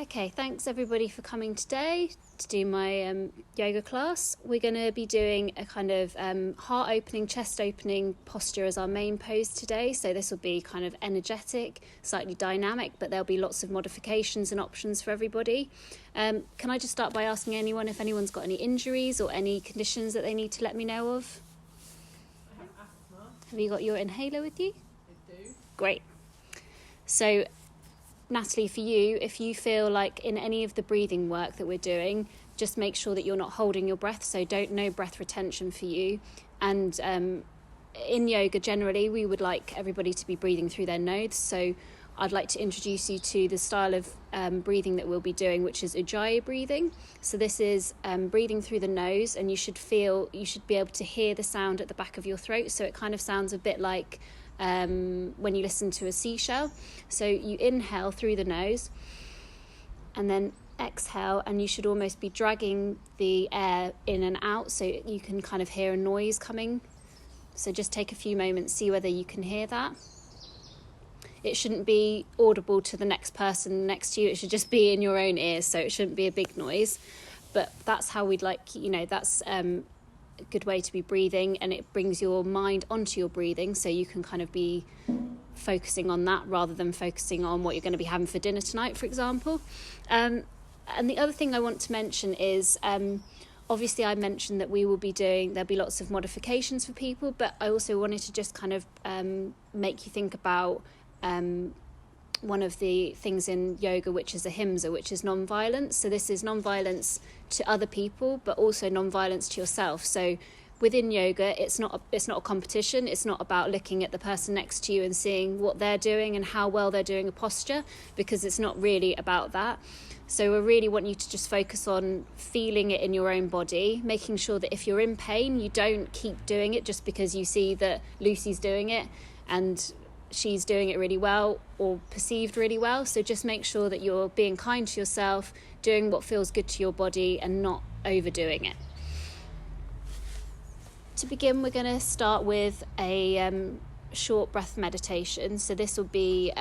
Okay, thanks everybody for coming today to do my yoga class. We're going to be doing a kind of heart opening, chest opening posture as our main pose today. So this will be kind of energetic, slightly dynamic, but there'll be lots of modifications and options for everybody. Can I just start by asking anyone if anyone's got any injuries or any conditions that they need to let me know of? I have asthma. Have you got your inhaler with you? I do. Great. So Natalie, for you, if you feel like in any of the breathing work that we're doing, just make sure that you're not holding your breath, so no breath retention for you. And in yoga generally, we would like everybody to be breathing through their nose, so I'd like to introduce you to the style of breathing that we'll be doing, which is Ujjayi breathing. So this is breathing through the nose, and you should be able to hear the sound at the back of your throat, so it kind of sounds a bit like when you listen to a seashell. So you inhale through the nose and then exhale, and you should almost be dragging the air in and out so you can kind of hear a noise coming. So just take a few moments, see whether you can hear that. It shouldn't be audible to the next person next to you, it should just be in your own ears, so it shouldn't be a big noise. But that's how we'd like, that's a good way to be breathing, and it brings your mind onto your breathing, so you can kind of be focusing on that rather than focusing on what you're going to be having for dinner tonight, for example. And the other thing I want to mention is obviously I mentioned that there'll be lots of modifications for people, but I also wanted to just kind of make you think about one of the things in yoga, which is ahimsa, which is non-violence. So this is non-violence to other people, but also non-violence to yourself. So within yoga, it's not a competition. It's not about looking at the person next to you and seeing what they're doing and how well they're doing a posture, because it's not really about that. So I really want you to just focus on feeling it in your own body, making sure that if you're in pain, you don't keep doing it just because you see that Lucy's doing it and she's doing it really well or perceived really well. So just make sure that you're being kind to yourself, doing what feels good to your body and not overdoing it. To begin, we're going to start with a short breath meditation. So this will be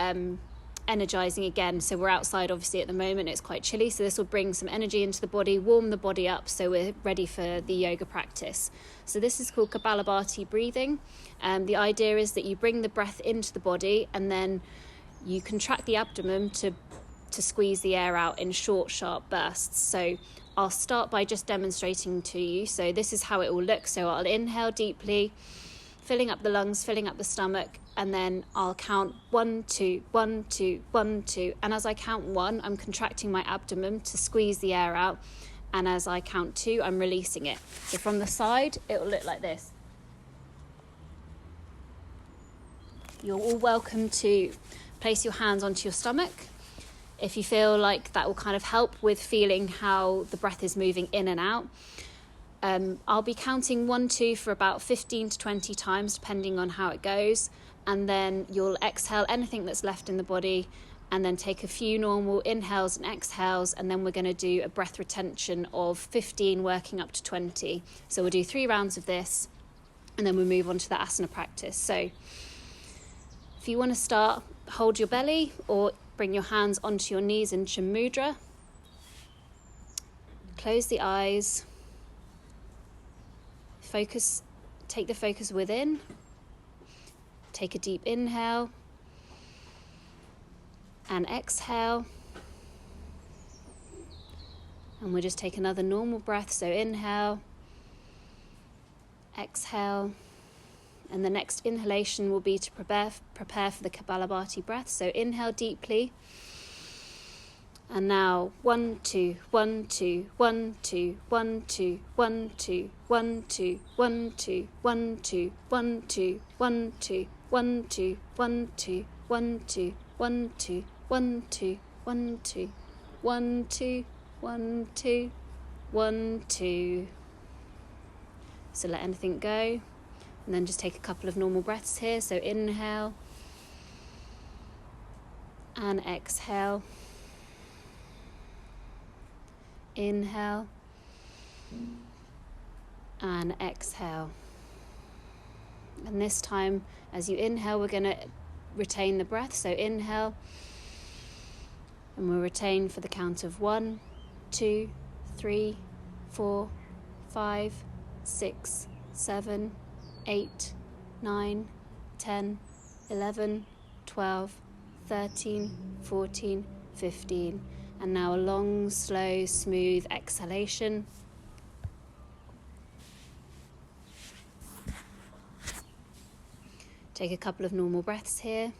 energizing again. So we're outside obviously at the moment, it's quite chilly, so this will bring some energy into the body, warm the body up, so we're ready for the yoga practice. So this is called Kapalabhati breathing. The idea is that you bring the breath into the body and then you contract the abdomen to squeeze the air out in short, sharp bursts. So I'll start by just demonstrating to you. So this is how it will look. So I'll inhale deeply, filling up the lungs, filling up the stomach, and then I'll count 1, 2, 1, 2, 1, 2. And as I count 1, I'm contracting my abdomen to squeeze the air out. And as I count 2, I'm releasing it. So from the side, it will look like this. You're all welcome to place your hands onto your stomach if you feel like that will kind of help with feeling how the breath is moving in and out. I'll be counting 1, 2 for about 15 to 20 times, depending on how it goes. And then you'll exhale anything that's left in the body, and then take a few normal inhales and exhales. And then we're going to do a breath retention of 15, working up to 20. So we'll do 3 rounds of this, and then we'll move on to the asana practice. So if you want to start, hold your belly or bring your hands onto your knees in Chan Mudra. Close the eyes. Take the focus within. Take a deep inhale and exhale. And we'll just take another normal breath. So inhale, exhale. And the next inhalation will be to prepare for the Kapalabhati breath. So inhale deeply. And now 1, 2, 1, 2, 1, 2, 1, 2, 1, 2, 1, 2, 1, 2, 1, 2, 1, 2, 1, 2, 1, 2, 1, 2, 1, 2, 1, 2, 1, 2, 1, 2, 1, 2, 1, 2, 1, 2. So let anything go. And then just take a couple of normal breaths here. So inhale and exhale. Inhale and exhale. And this time, as you inhale, we're going to retain the breath. So inhale And we'll retain for the count of 1, 2, 3, 4, 5, 6, 7, 8, 9, 10, 11, 12, 13, 14, 15. And now a long, slow, smooth exhalation. Take a couple of normal breaths here.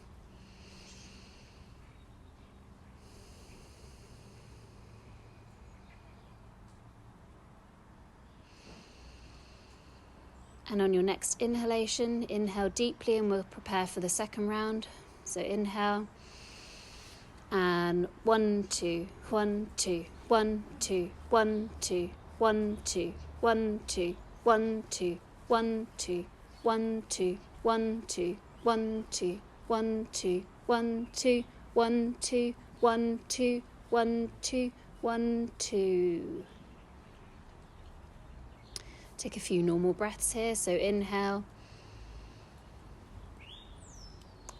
And on your next inhalation, inhale deeply and we'll prepare for the second round. So inhale. And 1, 2, 1, 2, 1, 2, 1, 2, 1, 2, 1, 2, 1, 2, 1, 2, 1, 2, 1, 2, 1, 2, 1, 2, 1, 2, 1, 2, 1, 2, 1, 2, 1, 2. Take a few normal breaths here. So inhale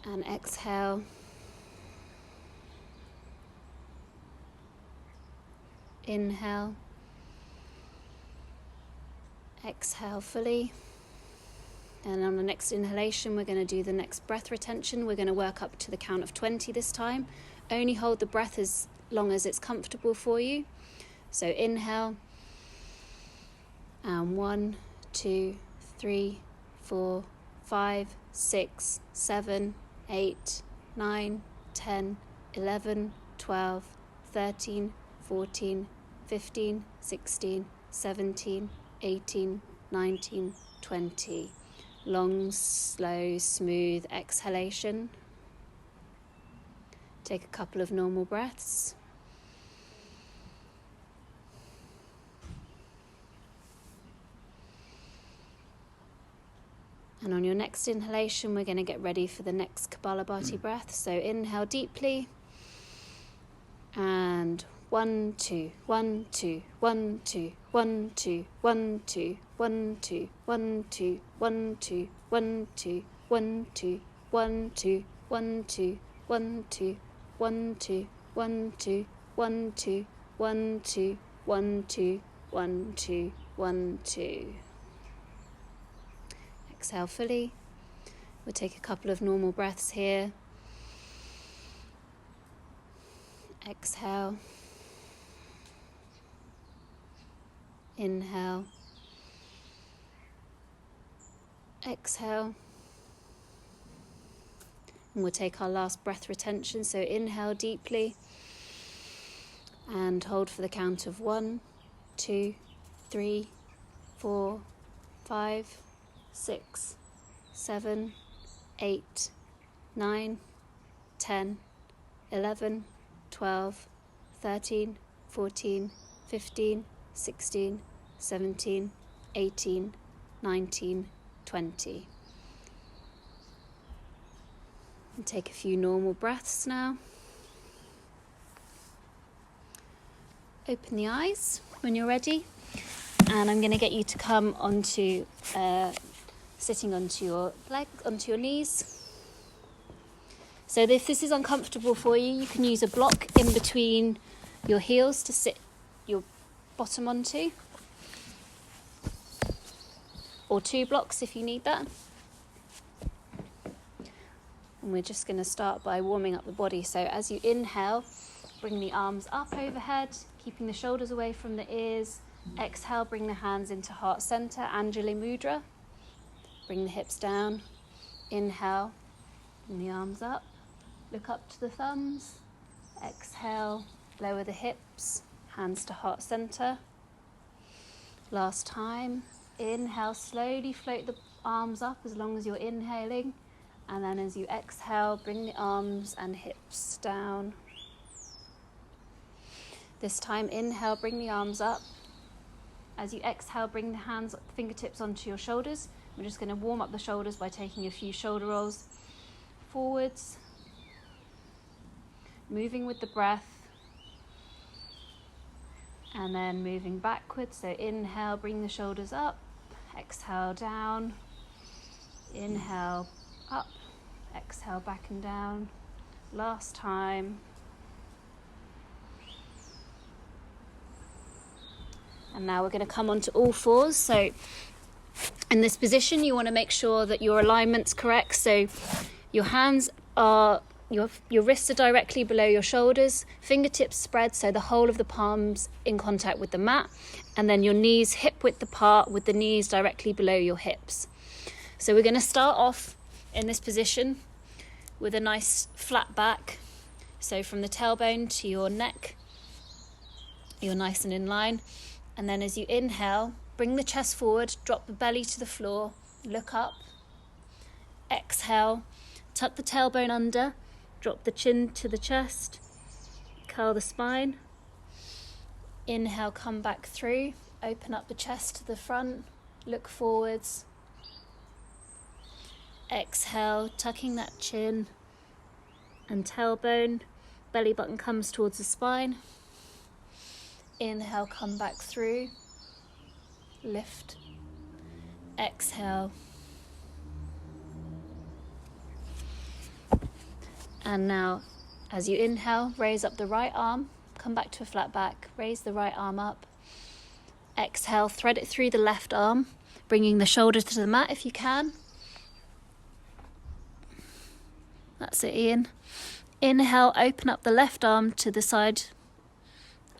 and exhale. Inhale, exhale fully. And on the next inhalation, we're going to do the next breath retention. We're going to work up to the count of 20 this time. Only hold the breath as long as it's comfortable for you. So inhale. And 1, 2, 3, 4, 5, 6, 7, 8, 9, 10, 11, 12, 13, 14, 15, 16, 17, 18, 19, 20. Long, slow, smooth exhalation. Take a couple of normal breaths. And on your next inhalation, we're going to get ready for the next Kapalabhati breath. So inhale deeply. And 1, 2, 1, 2, 1, 2, 1, 2, 1, 2, 1, 2, 1, 2, 1, 2, 1, 2, 1, 2, 1, 2, 1, 2, 1, 2, 1, 2, 1, 2, 1, 2, 1, 2, 1, 2, 1, 2, 1, 2. Exhale fully. We'll take a couple of normal breaths here. Exhale. Inhale. Exhale. And we'll take our last breath retention. So inhale deeply and hold for the count of 1, 2, 3, 4, 5, 6, 7, 8, 9, 10, 11, 12, 13, 14, 15, 16, 17, 18, 19, 20. And take a few normal breaths now. Open the eyes when you're ready. And I'm going to get you to come onto, sitting onto your onto your knees. So if this is uncomfortable for you, you can use a block in between your heels to sit your bottom onto. Or 2 blocks if you need that. And we're just going to start by warming up the body. So as you inhale, bring the arms up overhead, keeping the shoulders away from the ears. Exhale, bring the hands into heart center, Anjali Mudra. Bring the hips down. Inhale, bring the arms up. Look up to the thumbs. Exhale, lower the hips, hands to heart center. Last time. Inhale, slowly float the arms up as long as you're inhaling. And then as you exhale, bring the arms and hips down. This time, inhale, bring the arms up. As you exhale, bring the hands, fingertips onto your shoulders. We're just going to warm up the shoulders by taking a few shoulder rolls forwards. Moving with the breath. And then moving backwards. So inhale, bring the shoulders up. Exhale, down. Inhale, up. Exhale, back and down. Last time. And now we're going to come onto all fours. So in this position, you want to make sure that your alignment's correct. So your hands are, your wrists are directly below your shoulders, fingertips spread so the whole of the palms in contact with the mat, and then your knees hip width apart with the knees directly below your hips. So we're going to start off in this position with a nice flat back. So from the tailbone to your neck, you're nice and in line. And then as you inhale, bring the chest forward, drop the belly to the floor, look up. Exhale, tuck the tailbone under, drop the chin to the chest, curl the spine. Inhale, come back through, open up the chest to the front, look forwards. Exhale, tucking that chin and tailbone, belly button comes towards the spine. Inhale, come back through, lift. Exhale. And now, as you inhale, raise up the right arm, come back to a flat back, raise the right arm up. Exhale, thread it through the left arm, bringing the shoulder to the mat if you can. That's it, Ian. Inhale, open up the left arm to the side,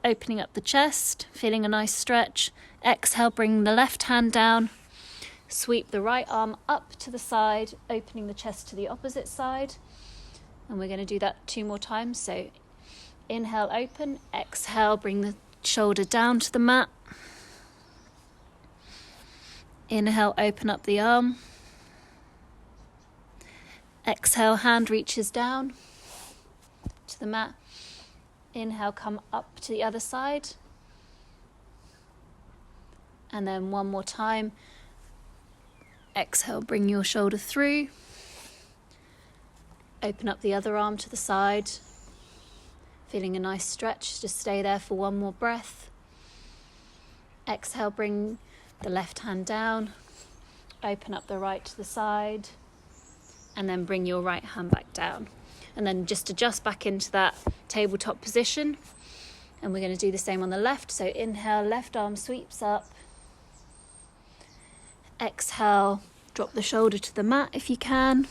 opening up the chest, feeling a nice stretch. Exhale, bring the left hand down, sweep the right arm up to the side, opening the chest to the opposite side. And we're going to do that 2 more times. So inhale, open. Exhale, bring the shoulder down to the mat. Inhale, open up the arm. Exhale, hand reaches down to the mat. Inhale, come up to the other side. And then 1 more time. Exhale, bring your shoulder through. Open up the other arm to the side. Feeling a nice stretch, just stay there for 1 more breath. Exhale, bring the left hand down. Open up the right to the side. And then bring your right hand back down. And then just adjust back into that tabletop position. And we're going to do the same on the left. So inhale, left arm sweeps up. Exhale, drop the shoulder to the mat if you can.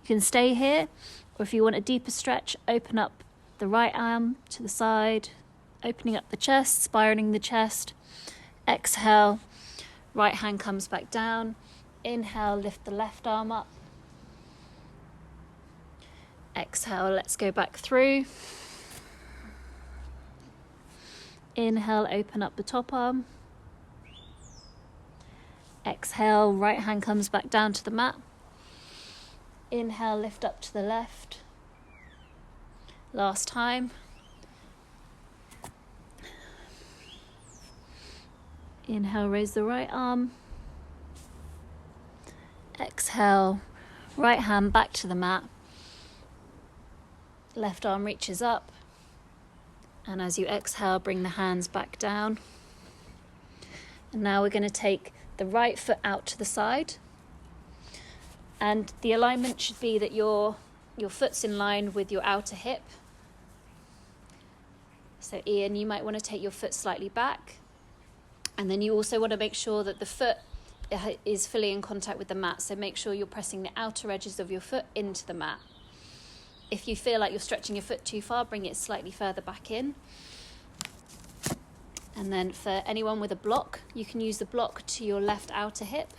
You can stay here, or if you want a deeper stretch, open up the right arm to the side, opening up the chest, spiraling the chest. Exhale, right hand comes back down. Inhale, lift the left arm up. Exhale, let's go back through. Inhale, open up the top arm. Exhale, right hand comes back down to the mat. Inhale, lift up to the left. Last time. Inhale, raise the right arm. Exhale, right hand back to the mat. Left arm reaches up. And as you exhale, bring the hands back down. And now we're going to take the right foot out to the side. And the alignment should be that your foot's in line with your outer hip. So Ian, you might want to take your foot slightly back. And then you also want to make sure that the foot is fully in contact with the mat. So make sure you're pressing the outer edges of your foot into the mat. If you feel like you're stretching your foot too far, bring it slightly further back in. And then for anyone with a block, you can use the block to your left outer hip.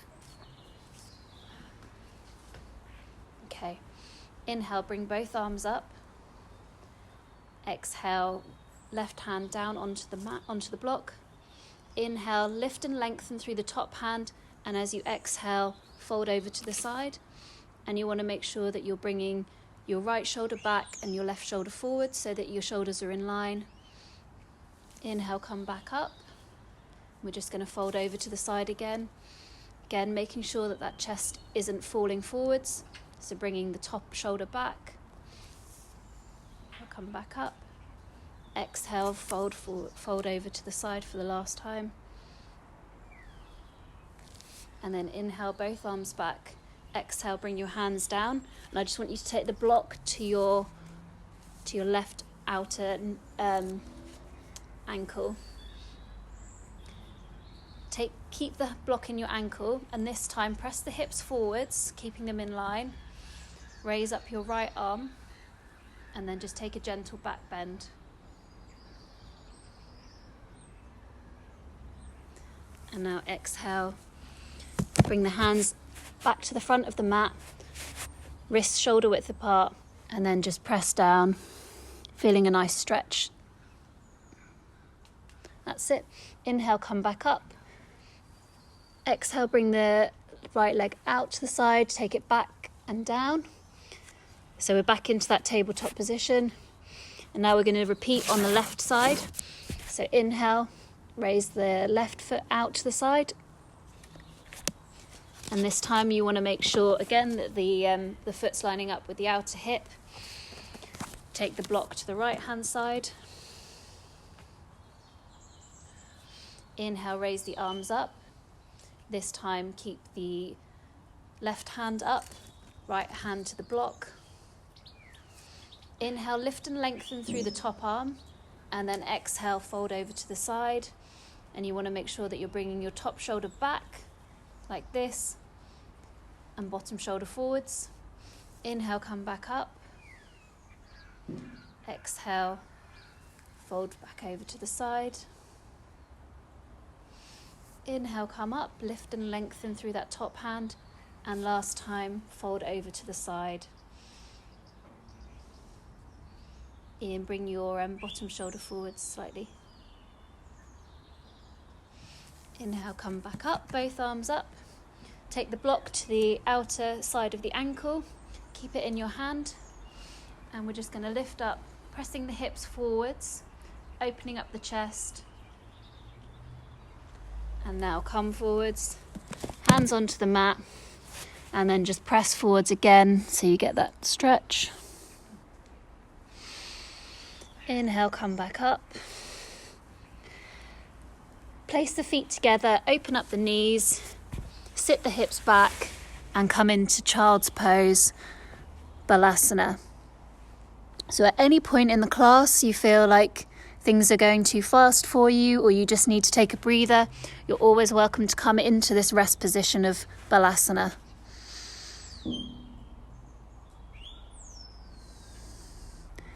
Okay. Inhale, bring both arms up. Exhale, left hand down onto the mat, onto the block. Inhale, lift and lengthen through the top hand, and as you exhale, fold over to the side. And you want to make sure that you're bringing your right shoulder back and your left shoulder forward so that your shoulders are in line. Inhale, come back up. We're just going to fold over to the side again. Again, making sure that that chest isn't falling forwards. So bringing the top shoulder back. I'll come back up. Exhale, fold forward, fold over to the side for the last time. And then inhale, both arms back. Exhale, bring your hands down. And I just want you to take the block to your left outer ankle. Keep the block in your ankle, and this time press the hips forwards, keeping them in line. Raise up your right arm, and then just take a gentle back bend. And now exhale. Bring the hands back to the front of the mat, wrists shoulder width apart, and then just press down, feeling a nice stretch. That's it. Inhale, come back up. Exhale, bring the right leg out to the side, take it back and down. So we're back into that tabletop position. And now we're going to repeat on the left side. So inhale, raise the left foot out to the side. And this time you want to make sure, again, that the foot's lining up with the outer hip. Take the block to the right-hand side. Inhale, raise the arms up. This time, keep the left hand up, right hand to the block. Inhale, lift and lengthen through the top arm, and then exhale, fold over to the side. And you want to make sure that you're bringing your top shoulder back, like this, and bottom shoulder forwards. Inhale, come back up. Exhale, fold back over to the side. Inhale, come up, lift and lengthen through that top hand, and last time, fold over to the side. Ian, bring your bottom shoulder forwards slightly. Inhale, come back up, both arms up. Take the block to the outer side of the ankle, keep it in your hand, and we're just going to lift up, pressing the hips forwards, opening up the chest. And now come forwards, hands onto the mat, and then just press forwards again so you get that stretch. Inhale, come back up. Place the feet together, open up the knees, sit the hips back, and come into child's pose, Balasana. So at any point in the class you feel like things are going too fast for you, or you just need to take a breather, you're always welcome to come into this rest position of Balasana.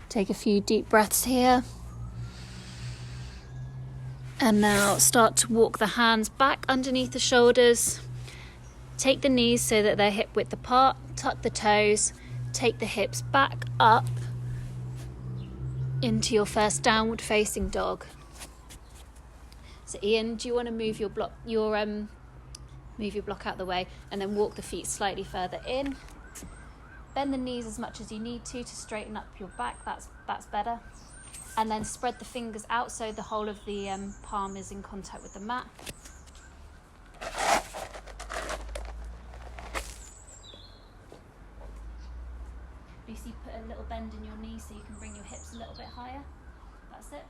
Take a few deep breaths here. And now start to walk the hands back underneath the shoulders. Take the knees so that they're hip width apart, tuck the toes, take the hips back up into your first downward facing dog. So Ian, do you want to move your block out the way, and then walk the feet slightly further in. Bend the knees as much as you need to straighten up your back. That's better. And then spread the fingers out so the whole of the palm is in contact with the mat. Lucy, put a little bend in your knee so you can bring your hips a little bit higher. That's it.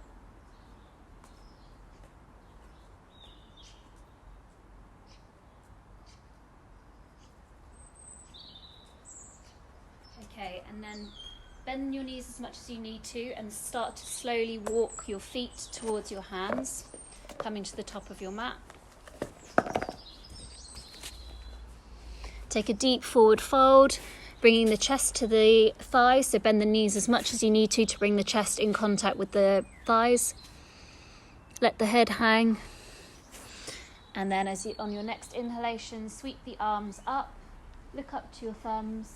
Okay, and then bend your knees as much as you need to and start to slowly walk your feet towards your hands, coming to the top of your mat. Take a deep forward fold, bringing the chest to the thighs, so bend the knees as much as you need to bring the chest in contact with the thighs. Let the head hang. And then on your next inhalation, sweep the arms up, look up to your thumbs.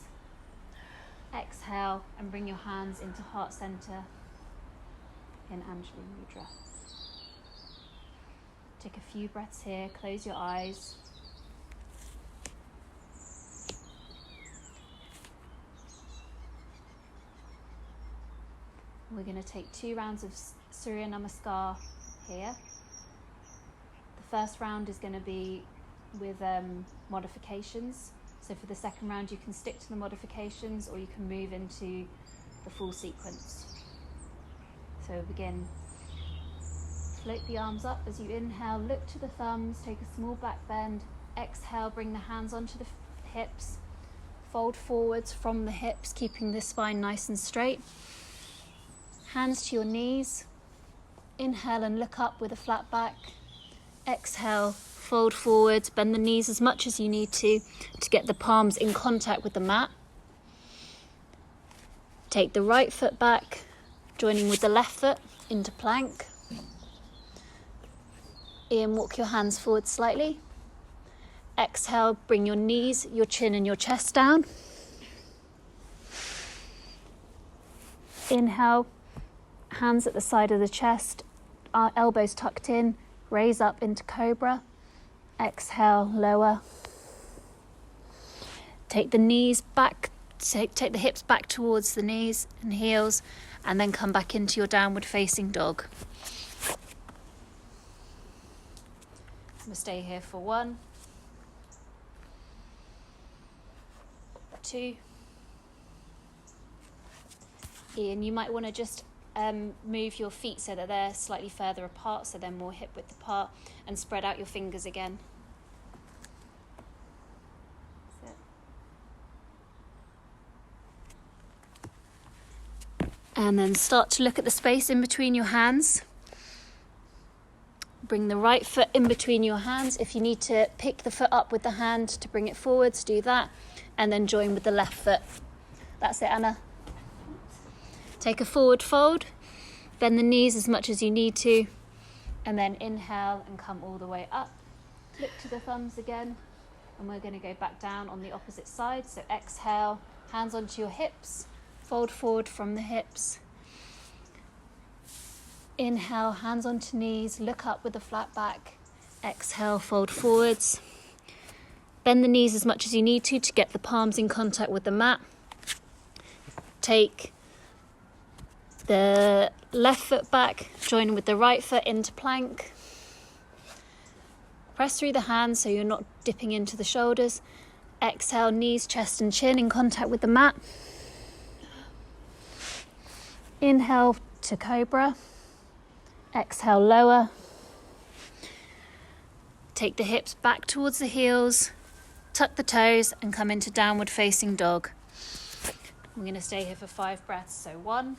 Exhale and bring your hands into heart center in Anjali Mudra. Take a few breaths here, close your eyes. We're going to take 2 rounds of Surya Namaskar here. The first round is going to be with modifications. So for the second round, you can stick to the modifications or you can move into the full sequence. So begin. Float the arms up as you inhale, look to the thumbs, take a small back bend. Exhale, bring the hands onto the hips. Fold forwards from the hips, keeping the spine nice and straight. Hands to your knees. Inhale and look up with a flat back. Exhale, fold forwards, bend the knees as much as you need to get the palms in contact with the mat. Take the right foot back, joining with the left foot into plank. Ian, walk your hands forward slightly. Exhale, bring your knees, your chin and your chest down. Inhale, hands at the side of the chest, our elbows tucked in, raise up into cobra. Exhale, lower. Take the knees back, take the hips back towards the knees and heels, and then come back into your downward facing dog. We'll stay here for 1, 2. Ian, you might want to just move your feet so that they're slightly further apart, so they're more hip width apart, and spread out your fingers again. And then start to look at the space in between your hands. Bring the right foot in between your hands. If you need to pick the foot up with the hand to bring it forwards, do that. And then join with the left foot. That's it, Anna. Take a forward fold. Bend the knees as much as you need to. And then inhale and come all the way up. Look to the thumbs again. And we're going to go back down on the opposite side. So exhale, hands onto your hips. Fold forward from the hips. Inhale, hands onto knees, look up with a flat back. Exhale, fold forwards. Bend the knees as much as you need to get the palms in contact with the mat. Take the left foot back, join with the right foot into plank. Press through the hands so you're not dipping into the shoulders. Exhale, knees, chest and chin in contact with the mat. Inhale to cobra. Exhale, lower. Take the hips back towards the heels, tuck the toes and come into downward facing dog. I'm going to stay here for 5 breaths. So 1,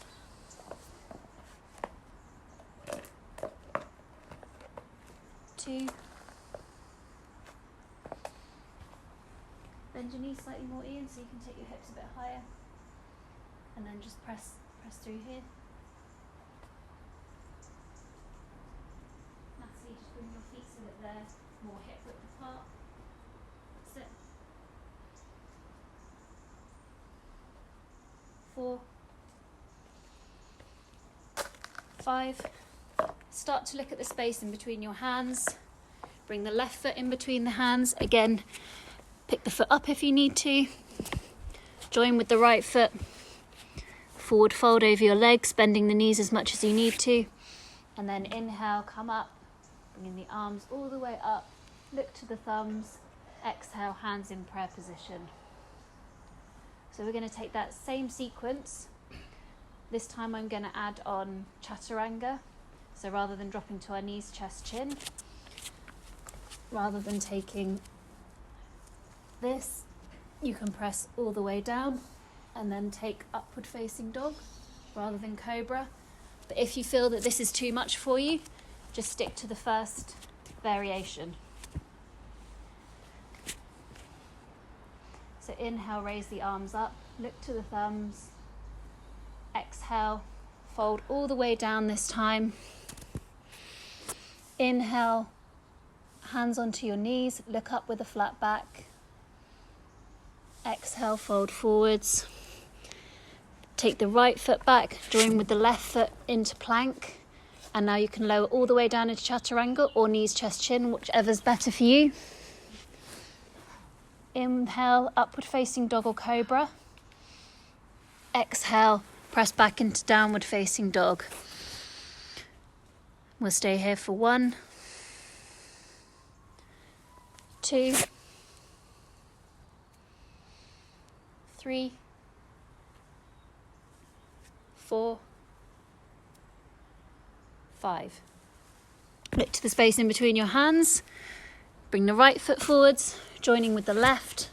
2. Bend your knees slightly more, Ian, so you can take your hips a bit higher. And then just press through here. Natalie, just bring your feet so that they're more hip width apart. Sit. 4, 5. Start to look at the space in between your hands. Bring the left foot in between the hands. Again, pick the foot up if you need to. Join with the right foot. Forward fold over your legs, bending the knees as much as you need to. And then inhale, come up, bringing the arms all the way up. Look to the thumbs. Exhale, hands in prayer position. So we're going to take that same sequence. This time I'm going to add on chaturanga. So rather than dropping to our knees, chest, chin, rather than taking this, you can press all the way down and then take upward facing dog rather than cobra. But if you feel that this is too much for you, just stick to the first variation. So inhale, raise the arms up, look to the thumbs. Exhale, fold all the way down this time. Inhale, hands onto your knees, look up with a flat back. Exhale, fold forwards. Take the right foot back, join with the left foot into plank. And now you can lower all the way down into chaturanga or knees, chest, chin, whichever's better for you. Inhale, upward facing dog or cobra. Exhale, press back into downward facing dog. We'll stay here for 1, 2, 3, 4, 5. Look to the space in between your hands. Bring the right foot forwards, joining with the left.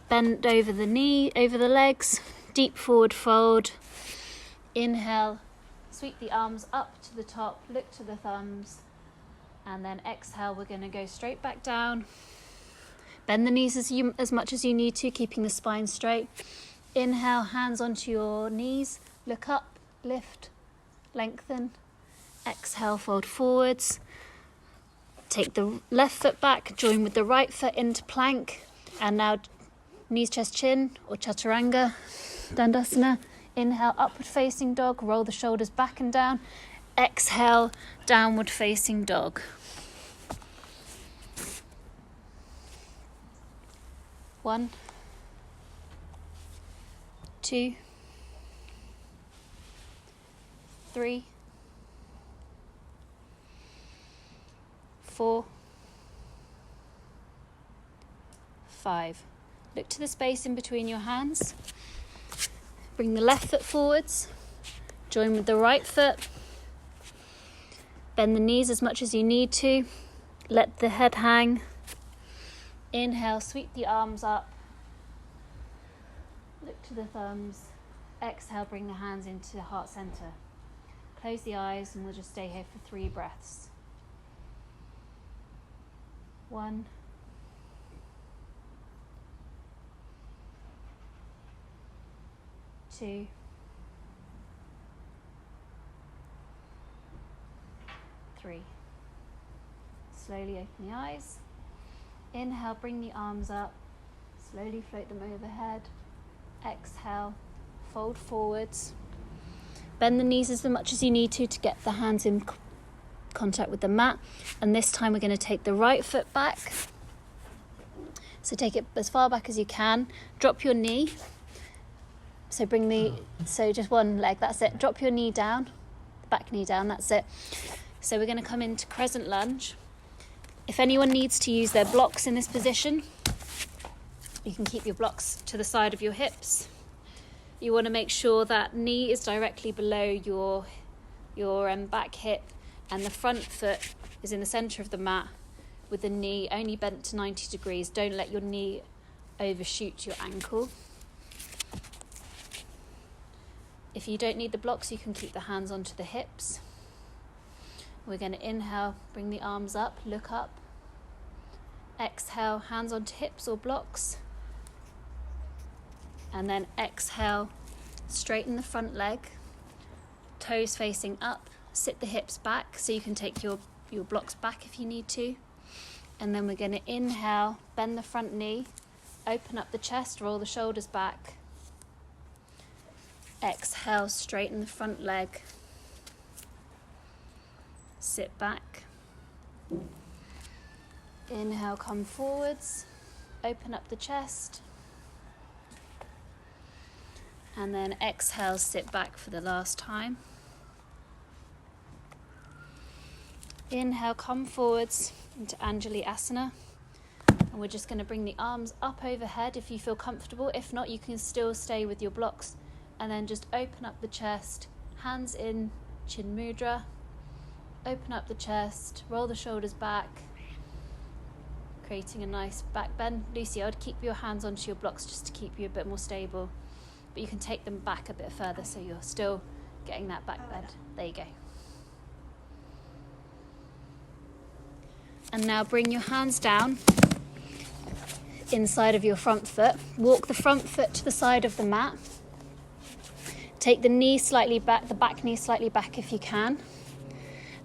Bend over the knee, over the legs. Deep forward fold. Inhale, sweep the arms up to the top, look to the thumbs. And then exhale, we're going to go straight back down. Bend the knees as much as you need to, keeping the spine straight. Inhale, hands onto your knees. Look up, lift, lengthen. Exhale, fold forwards. Take the left foot back, join with the right foot into plank. And now knees, chest, chin, or chaturanga, dandasana. Inhale, upward facing dog, roll the shoulders back and down. Exhale, downward facing dog. One, two, three, 4, 5. Look to the space in between your hands. Bring the left foot forwards. Join with the right foot. Bend the knees as much as you need to. Let the head hang. Inhale, sweep the arms up. Look to the thumbs. Exhale, bring the hands into the heart center. Close the eyes and we'll just stay here for 3 breaths. 1, 2, 3. Slowly open the eyes. Inhale, bring the arms up. Slowly float them overhead. Exhale, fold forwards. Bend the knees as much as you need to get the hands in contact with the mat. And this time we're going to take the right foot back. So take it as far back as you can. Drop your knee. So just one leg, that's it. Drop your knee down, the back knee down, that's it. So we're going to come into crescent lunge. If anyone needs to use their blocks in this position, you can keep your blocks to the side of your hips. You want to make sure that knee is directly below your back hip and the front foot is in the centre of the mat with the knee only bent to 90 degrees. Don't let your knee overshoot your ankle. If you don't need the blocks, you can keep the hands onto the hips. We're going to inhale, bring the arms up, look up. Exhale, hands onto hips or blocks. And then exhale, straighten the front leg, toes facing up, sit the hips back so you can take your blocks back if you need to. And then we're going to inhale, bend the front knee, open up the chest, roll the shoulders back. Exhale, straighten the front leg. Sit back. Inhale, come forwards. Open up the chest. And then exhale, sit back for the last time. Inhale, come forwards into Anjali Asana. And we're just going to bring the arms up overhead if you feel comfortable. If not, you can still stay with your blocks. And then just open up the chest, hands in, Chin Mudra. Open up the chest, roll the shoulders back, creating a nice back bend. Lucy, I would keep your hands onto your blocks just to keep you a bit more stable. But you can take them back a bit further so you're still getting that back bend. There you go. And now bring your hands down inside of your front foot. Walk the front foot to the side of the mat. Take the knee slightly back, the back knee slightly back if you can.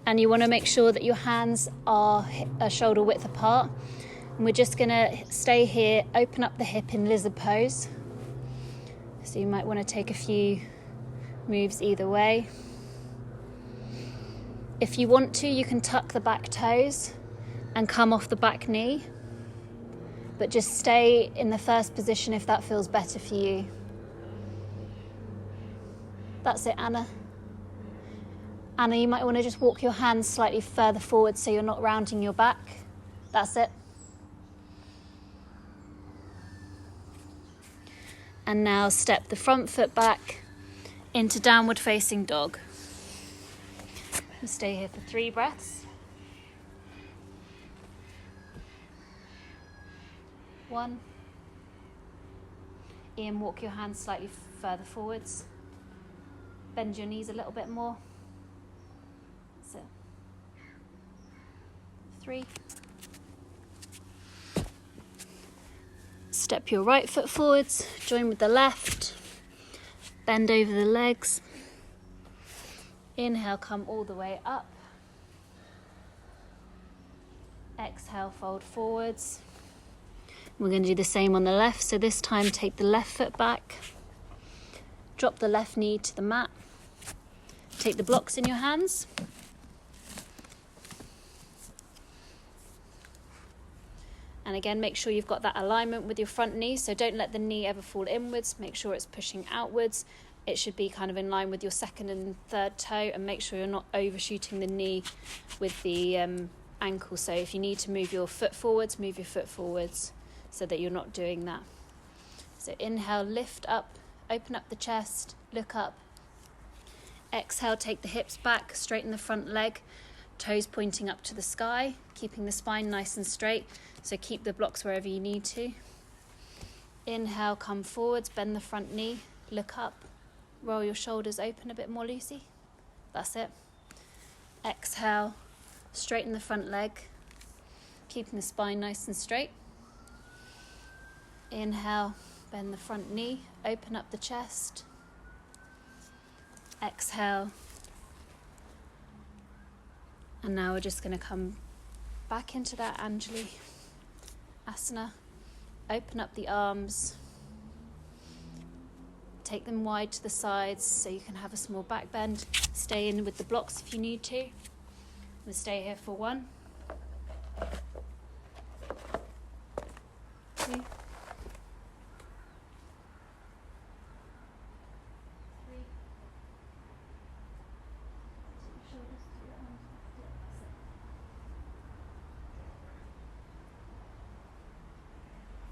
And you want to make sure that your hands are shoulder width apart. And we're just going to stay here, open up the hip in lizard pose. So you might want to take a few moves either way. If you want to, you can tuck the back toes and come off the back knee. But just stay in the first position if that feels better for you. That's it, Anna. Anna, you might want to just walk your hands slightly further forward so you're not rounding your back. That's it. And now step the front foot back into downward facing dog. We'll stay here for 3 breaths. 1. Ian, walk your hands slightly further forwards. Bend your knees a little bit more. That's it. 3. Step your right foot forwards, join with the left, bend over the legs. Inhale, come all the way up. Exhale, fold forwards. We're going to do the same on the left, so this time take the left foot back, drop the left knee to the mat, take the blocks in your hands. And again, make sure you've got that alignment with your front knee, so don't let the knee ever fall inwards, make sure it's pushing outwards. It should be kind of in line with your second and third toe, and make sure you're not overshooting the knee with the ankle. So if you need to move your foot forwards, move your foot forwards so that you're not doing that. So inhale, lift up, open up the chest, look up. Exhale, take the hips back, straighten the front leg, toes pointing up to the sky, keeping the spine nice and straight. So keep the blocks wherever you need to. Inhale, come forwards, bend the front knee, look up, roll your shoulders open a bit more, Lucy. That's it. Exhale, straighten the front leg, keeping the spine nice and straight. Inhale, bend the front knee, open up the chest. Exhale. And now we're just going to come back into that Anjali Asana. Open up the arms. Take them wide to the sides so you can have a small back bend. Stay in with the blocks if you need to. We'll stay here for 1, 2, 3,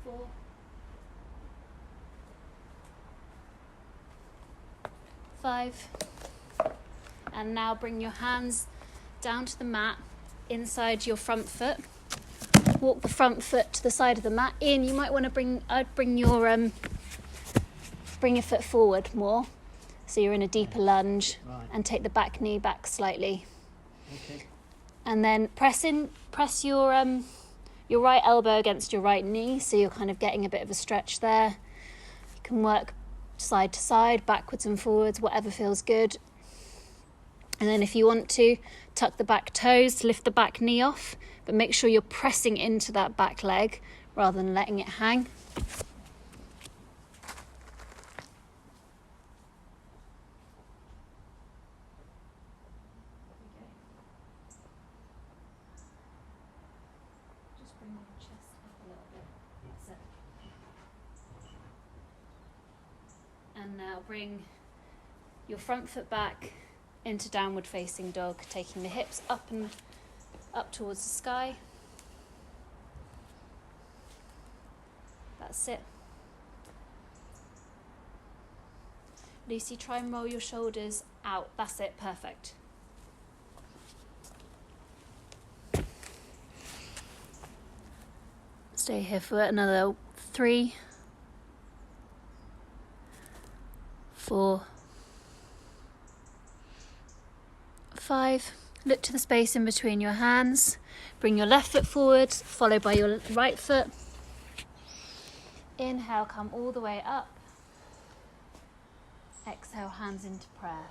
4, 5. And now bring your hands down to the mat, inside your front foot. Walk the front foot to the side of the mat. Ian, you might want to bring your foot forward more, so you're in a deeper lunge. Right. And take the back knee back slightly. Okay. And then press your right elbow against your right knee, so you're kind of getting a bit of a stretch there. You can work side to side, backwards and forwards, whatever feels good. And then if you want to, tuck the back toes, lift the back knee off, but make sure you're pressing into that back leg rather than letting it hang. Just bring your chest up a little bit. That's it. And now bring your front foot back into downward facing dog, taking the hips up and up towards the sky. That's it. Lucy, try and roll your shoulders out. That's it, perfect. Stay here for another 3, 4, 5. Look to the space in between your hands. Bring your left foot forward, followed by your right foot. Inhale, come all the way up. Exhale, hands into prayer.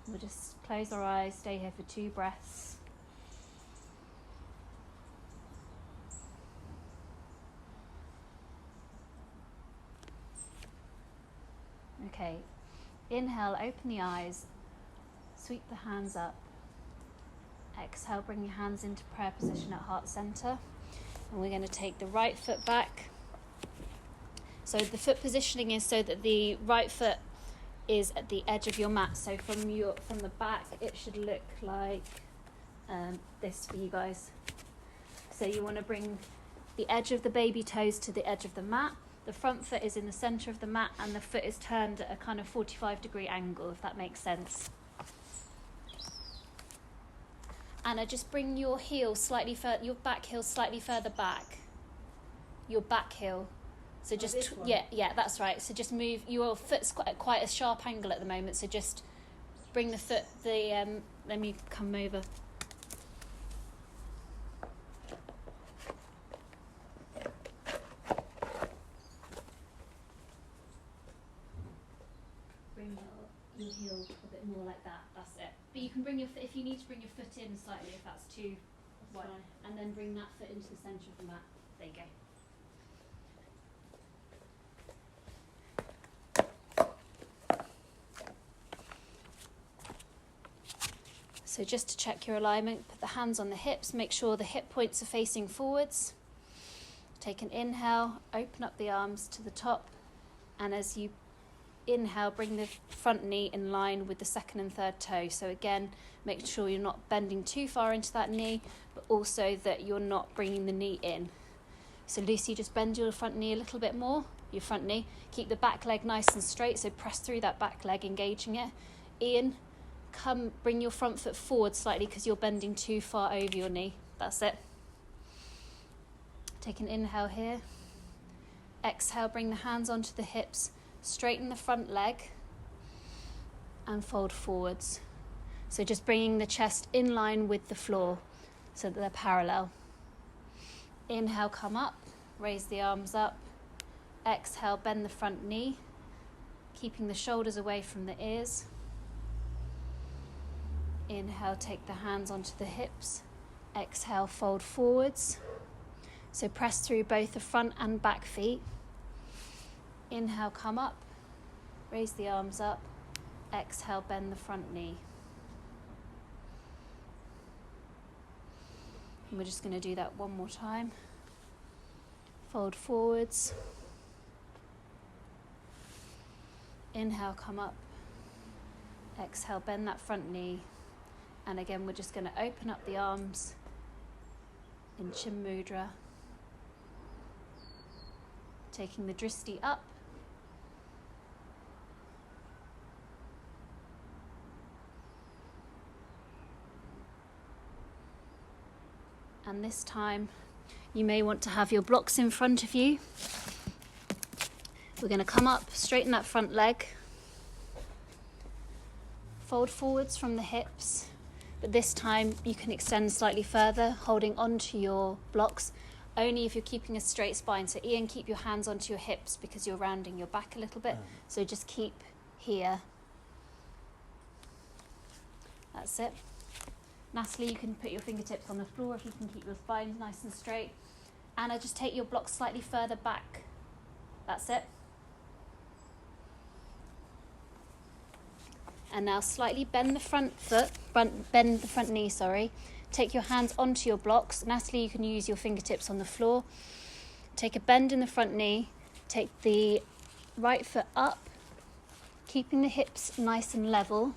We'll just close our eyes, stay here for 2 breaths. Okay, inhale, open the eyes. Sweep the hands up. Exhale, bring your hands into prayer position at heart center. And we're going to take the right foot back. So the foot positioning is so that the right foot is at the edge of your mat. So from the back, it should look like this for you guys. So you want to bring the edge of the baby toes to the edge of the mat. The front foot is in the center of the mat, and the foot is turned at a kind of 45-degree angle, if that makes sense. Anna, just bring your heel slightly further, your back heel slightly further back. Your back heel. So just, yeah, that's right. So just move, your foot's quite a sharp angle at the moment, so just bring the foot, let me come over. your heel a bit more like that. That's it. But you can bring your foot, if you need to bring your foot in slightly, if that's too wide, and then bring that foot into the centre of the mat. There you go. So just to check your alignment, put the hands on the hips, make sure the hip points are facing forwards. Take an inhale, open up the arms to the top, and as you inhale, bring the front knee in line with the second and third toe. So again, make sure you're not bending too far into that knee, but also that you're not bringing the knee in. So Lucy, just bend your front knee a little bit more, your front knee. Keep the back leg nice and straight, so press through that back leg, engaging it. Ian, bring your front foot forward slightly because you're bending too far over your knee. That's it. Take an inhale here. Exhale, bring the hands onto the hips, straighten the front leg and fold forwards. So just bringing the chest in line with the floor so that they're parallel. Inhale, come up, raise the arms up. Exhale, bend the front knee, keeping the shoulders away from the ears. Inhale, take the hands onto the hips. Exhale, fold forwards. So press through both the front and back feet. Inhale, come up, raise the arms up. Exhale, bend the front knee. And we're just going to do that one more time. Fold forwards. Inhale, come up. Exhale, bend that front knee. And again, we're just going to open up the arms in Chin Mudra. Taking the drishti up. And this time, you may want to have your blocks in front of you. We're going to come up, straighten that front leg. Fold forwards from the hips. But this time, you can extend slightly further, holding onto your blocks. Only if you're keeping a straight spine. So Ian, keep your hands onto your hips because you're rounding your back a little bit. So just keep here. That's it. Natalie, you can put your fingertips on the floor if you can keep your spine nice and straight. Anna, just take your blocks slightly further back. That's it. And now slightly bend the front knee, sorry. Take your hands onto your blocks. Natalie, you can use your fingertips on the floor. Take a bend in the front knee. Take the right foot up, keeping the hips nice and level.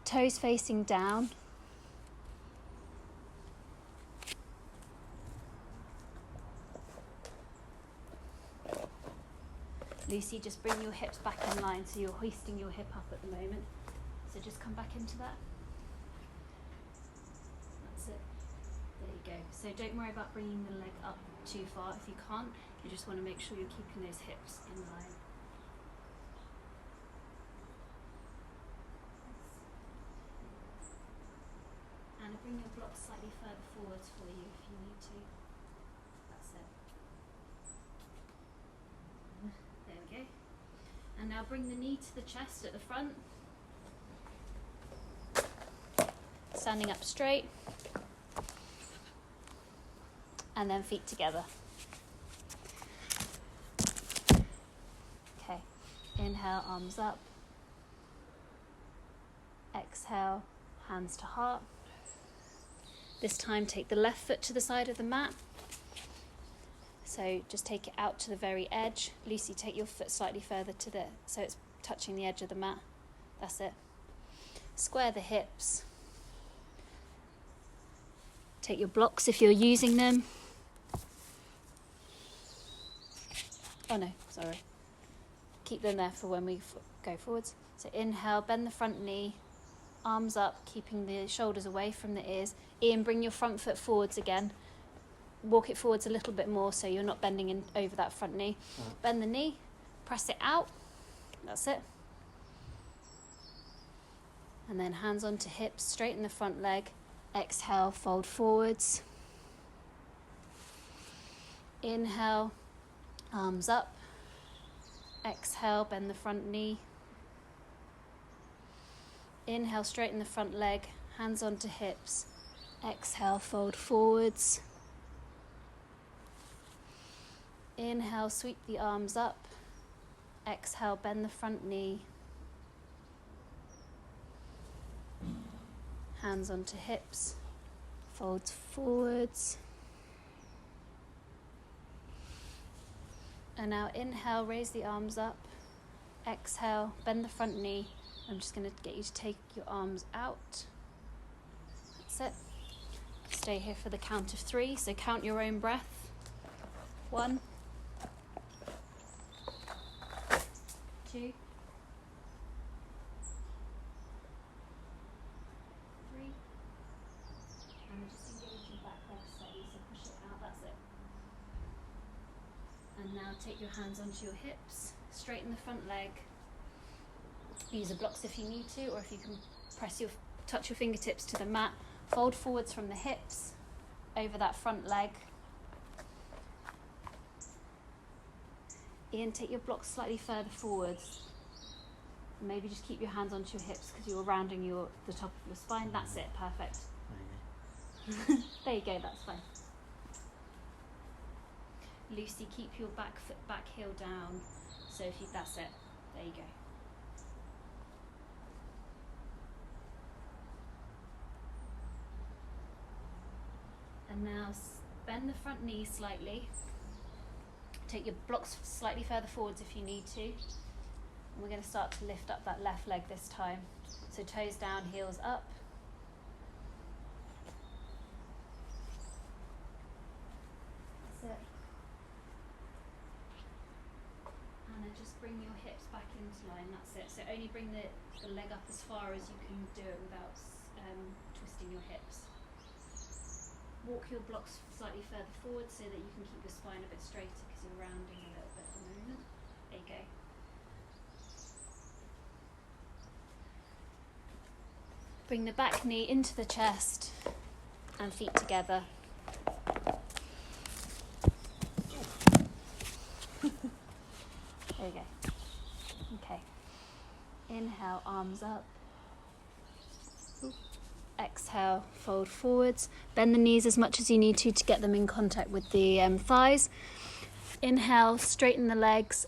Toes facing down. Lucy, just bring your hips back in line so you're hoisting your hip up at the moment. So just come back into that. That's it. There you go. So don't worry about bringing the leg up too far if you can't. You just want to make sure you're keeping those hips in line. And bring your blocks slightly further forwards for you if you need to. That's it. There we go. And now bring the knee to the chest at the front. Standing up straight. And then feet together. Okay. Inhale, arms up. Exhale, hands to heart. This time take the left foot to the side of the mat. So just take it out to the very edge. Lucy, take your foot slightly further to so it's touching the edge of the mat. That's it. Square the hips. Take your blocks if you're using them. Oh no, sorry. Keep them there for when we go forwards. So inhale, bend the front knee. Arms up, keeping the shoulders away from the ears. Ian, bring your front foot forwards again. Walk it forwards a little bit more so you're not bending in over that front knee. Bend the knee, press it out. That's it. And then hands onto hips, straighten the front leg. Exhale, fold forwards. Inhale, arms up. Exhale, bend the front knee. Inhale, straighten the front leg, hands onto hips. Exhale, fold forwards. Inhale, sweep the arms up. Exhale, bend the front knee. Hands onto hips, fold forwards. And now inhale, raise the arms up. Exhale, bend the front knee. I'm just going to get you to take your arms out. That's it. Stay here for the count of 3. So count your own breath. 1, 2, 3. And just engage your back leg slightly, so push it out, that's it. And now take your hands onto your hips, straighten the front leg. Use the blocks if you need to, or if you can touch your fingertips to the mat. Fold forwards from the hips, over that front leg. Ian, take your blocks slightly further forwards. Maybe just keep your hands onto your hips because you're rounding the top of your spine. That's it, perfect. There you go, that's fine. Lucy, keep your back foot, back heel down. So that's it. There you go. And now bend the front knee slightly. Take your blocks slightly further forwards if you need to. And we're going to start to lift up that left leg this time. So toes down, heels up. That's it. And then just bring your hips back into line, that's it. So only bring the leg up as far as you can do it without twisting your hips. Walk your blocks slightly further forward so that you can keep your spine a bit straighter because you're rounding a little bit at the moment. There you go. Bring the back knee into the chest and feet together. There you go. Okay. Inhale, arms up. Exhale, fold forwards. Bend the knees as much as you need to get them in contact with the thighs. Inhale, straighten the legs,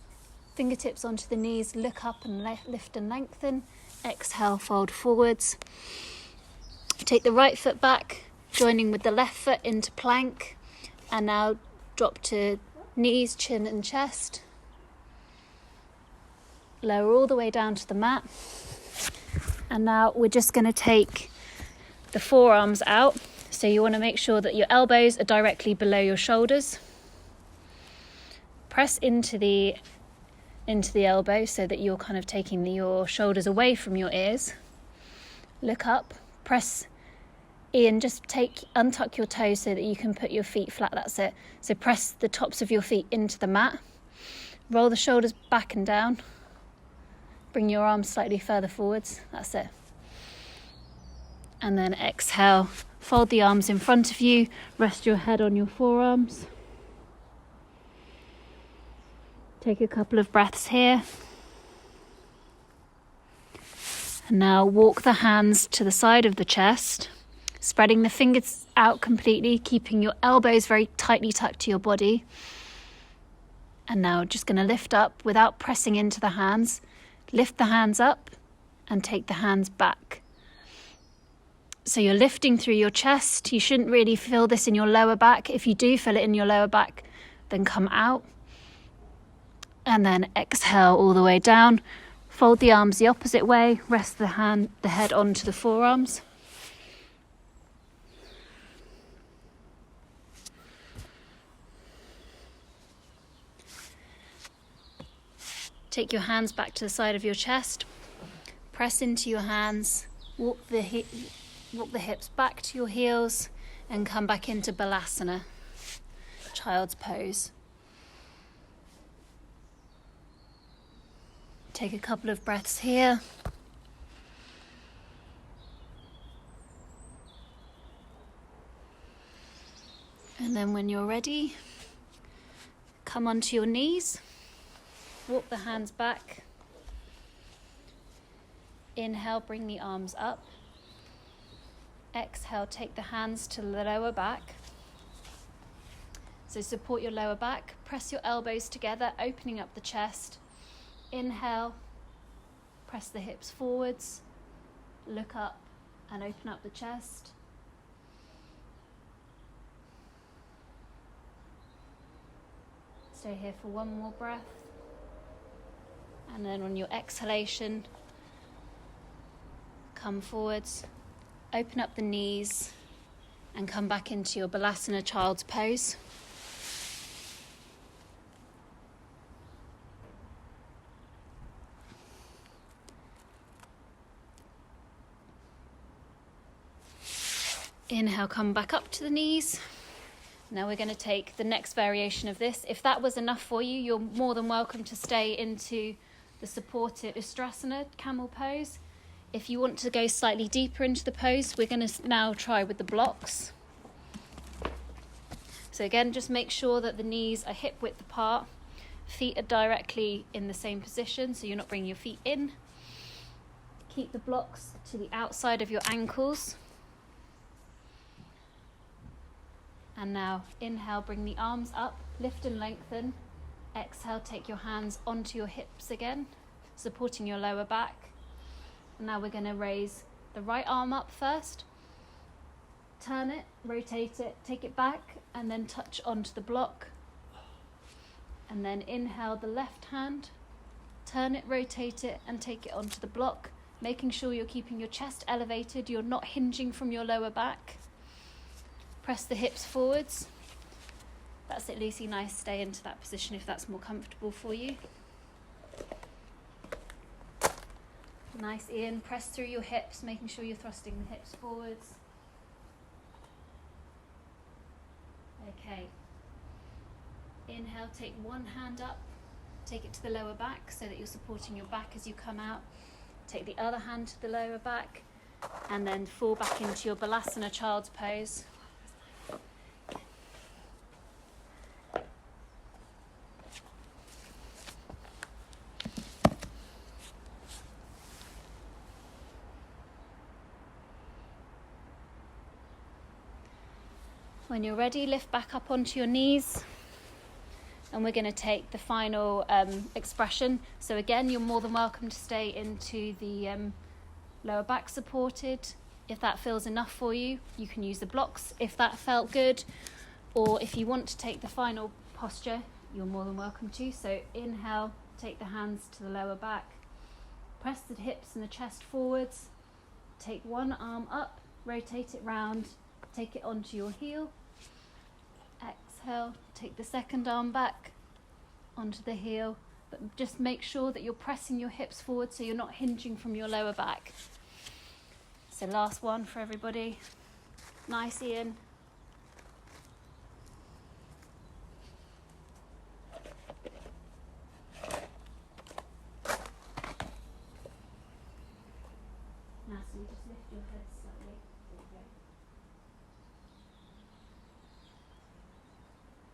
fingertips onto the knees, look up and lift and lengthen. Exhale, fold forwards. Take the right foot back, joining with the left foot into plank. And now drop to knees, chin and chest. Lower all the way down to the mat. And now we're just going to take the forearms out. So you want to make sure that your elbows are directly below your shoulders. Press into the elbow so that you're kind of taking your shoulders away from your ears. Look up, press in, just untuck your toes so that you can put your feet flat, that's it. So press the tops of your feet into the mat. Roll the shoulders back and down. Bring your arms slightly further forwards, that's it. And then exhale, fold the arms in front of you, rest your head on your forearms. Take a couple of breaths here. And now walk the hands to the side of the chest, spreading the fingers out completely, keeping your elbows very tightly tucked to your body. And now just going to lift up without pressing into the hands. Lift the hands up and take the hands back. So you're lifting through your chest. You shouldn't really feel this in your lower back. If you do feel it in your lower back, then come out. And then exhale all the way down. Fold the arms the opposite way. Rest the head onto the forearms. Take your hands back to the side of your chest. Press into your hands. Walk the hips back to your heels and come back into Balasana, child's pose. Take a couple of breaths here. And then when you're ready, come onto your knees. Walk the hands back. Inhale, bring the arms up. Exhale, take the hands to the lower back. So support your lower back, press your elbows together, opening up the chest. Inhale, press the hips forwards, look up and open up the chest. Stay here for one more breath. And then on your exhalation, come forwards, open up the knees and come back into your Balasana Child's Pose. Inhale, come back up to the knees. Now we're going to take the next variation of this. If that was enough for you, you're more than welcome to stay into the supported Ustrasana camel pose. If you want to go slightly deeper into the pose, we're going to now try with the blocks. So again, just make sure that the knees are hip width apart. Feet are directly in the same position, so you're not bringing your feet in. Keep the blocks to the outside of your ankles. And now inhale, bring the arms up, lift and lengthen. Exhale, take your hands onto your hips again, supporting your lower back. And now we're going to raise the right arm up first. Turn it, rotate it, take it back, and then touch onto the block. And then inhale the left hand, turn it, rotate it, and take it onto the block, making sure you're keeping your chest elevated, you're not hinging from your lower back. Press the hips forwards. That's it, Lucy. Nice. Stay into that position if that's more comfortable for you. Nice, Ian. Press through your hips, making sure you're thrusting the hips forwards. Okay. Inhale, take one hand up. Take it to the lower back so that you're supporting your back as you come out. Take the other hand to the lower back and then fall back into your Balasana Child's Pose. When you're ready, lift back up onto your knees. And we're going to take the final expression. So again, you're more than welcome to stay into the lower back supported. If that feels enough for you, you can use the blocks if that felt good. Or if you want to take the final posture, you're more than welcome to. So inhale, take the hands to the lower back. Press the hips and the chest forwards. Take one arm up, rotate it round, take it onto your heel. Exhale, take the second arm back onto the heel, but just make sure that you're pressing your hips forward so you're not hinging from your lower back. So last one for everybody. Nice, Ian. Natalie, just lift your head slightly.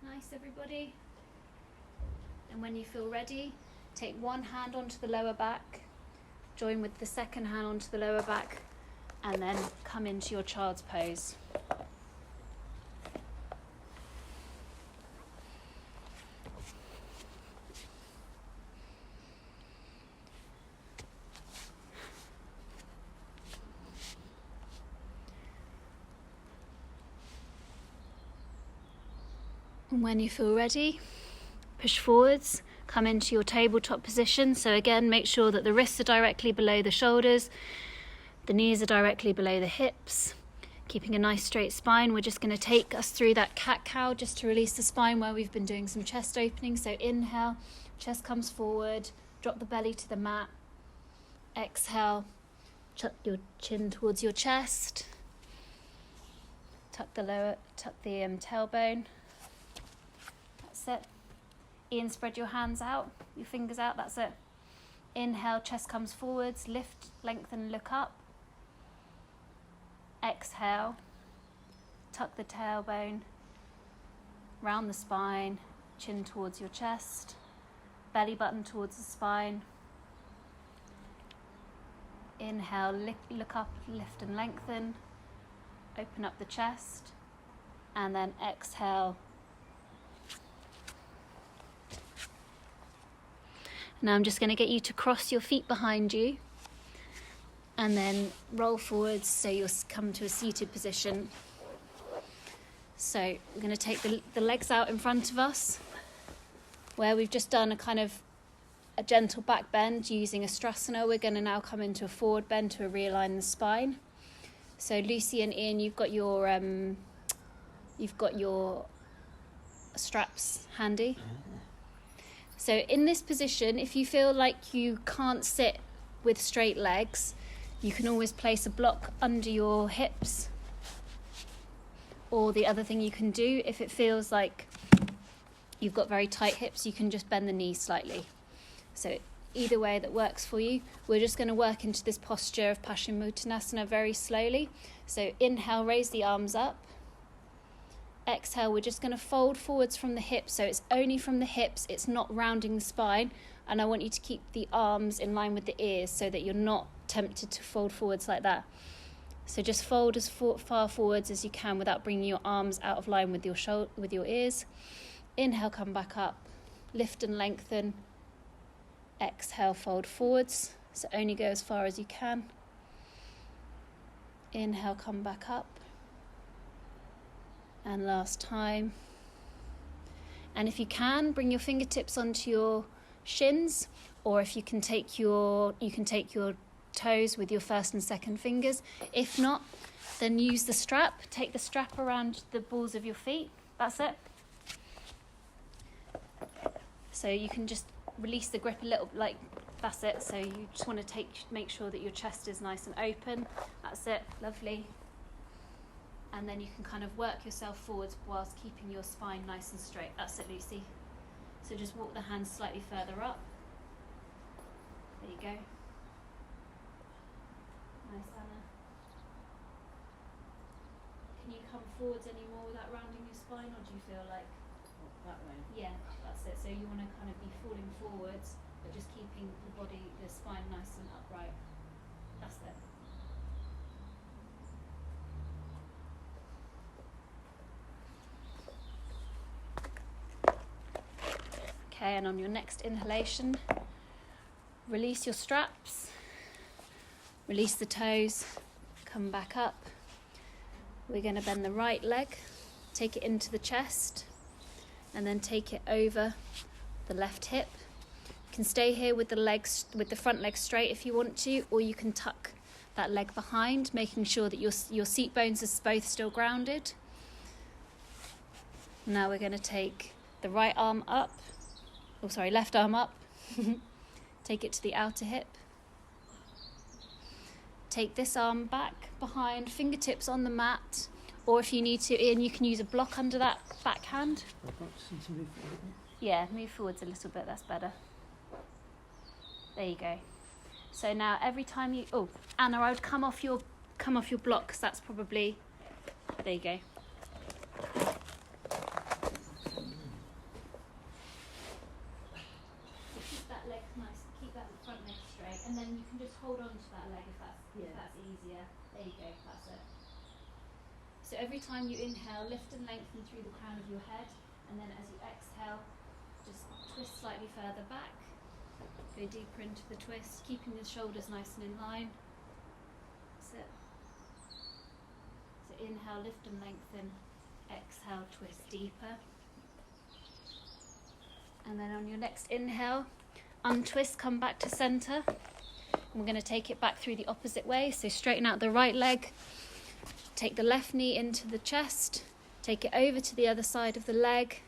Nice, everybody. And when you feel ready, take one hand onto the lower back, join with the second hand onto the lower back, and then come into your child's pose. And when you feel ready, push forwards, come into your tabletop position. So again, make sure that the wrists are directly below the shoulders, the knees are directly below the hips, keeping a nice straight spine. We're just going to take us through that cat-cow just to release the spine where we've been doing some chest opening. So inhale, chest comes forward, drop the belly to the mat. Exhale, tuck your chin towards your chest, tuck the tailbone. That's it. Ian, spread your hands out, your fingers out, that's it. Inhale, chest comes forwards, lift, lengthen, look up. Exhale, tuck the tailbone, round the spine, chin towards your chest, belly button towards the spine. Inhale, look up, lift and lengthen. Open up the chest. And then exhale. Now I'm just going to get you to cross your feet behind you. And then roll forwards so you'll come to a seated position. So we're going to take the legs out in front of us, where we've just done a gentle back bend using a Strasana. We're going to now come into a forward bend to realign the spine. So Lucy and Ian, you've got your straps handy. So in this position, if you feel like you can't sit with straight legs, you can always place a block under your hips. Or the other thing you can do, if it feels like you've got very tight hips, you can just bend the knees slightly. So either way that works for you. We're just going to work into this posture of Paschimottanasana very slowly. So inhale, raise the arms up. Exhale, we're just going to fold forwards from the hips. So it's only from the hips, it's not rounding the spine. And I want you to keep the arms in line with the ears so that you're not tempted to fold forwards like that. So just fold as far forwards as you can without bringing your arms out of line with your ears. Inhale, come back up. Lift and lengthen. Exhale, fold forwards. So only go as far as you can. Inhale, come back up. And last time. And if you can, bring your fingertips onto your shins, or if you can take your toes with your first and second fingers. If not, then use the strap. Take the strap around the balls of your feet. That's it. So you can just release the grip a little, like that's it. So you just want to make sure that your chest is nice and open. That's it. Lovely. And then you can kind of work yourself forwards whilst keeping your spine nice and straight. That's it, Lucy. So just walk the hands slightly further up. There you go. Nice, Anna. Can you come forwards any more without rounding your spine, or do you feel like... That way. Yeah, that's it. So you want to kind of be falling forwards, but just keeping the spine nice and upright. That's it. Okay, and on your next inhalation, release your straps, release the toes, come back up. We're going to bend the right leg, take it into the chest, and then take it over the left hip. You can stay here with the front leg straight if you want to, or you can tuck that leg behind, making sure that your seat bones are both still grounded. Now we're going to take the left arm up. Take it to the outer hip. Take this arm back behind, fingertips on the mat, or if you need to, Ian, you can use a block under that backhand. I've got to move forward. Yeah, move forwards a little bit, that's better. There you go. So now every time you... Oh, Anna, I would come off your block, because that's probably... There you go. And then you can just hold on to that leg if that's easier. There you go, that's it. So every time you inhale, lift and lengthen through the crown of your head, and then as you exhale, just twist slightly further back. Go deeper into the twist, keeping the shoulders nice and in line. That's it. So inhale, lift and lengthen. Exhale, twist deeper. And then on your next inhale, untwist, come back to center. And we're going to take it back through the opposite way. So straighten out the right leg. Take the left knee into the chest. Take it over to the other side of the leg.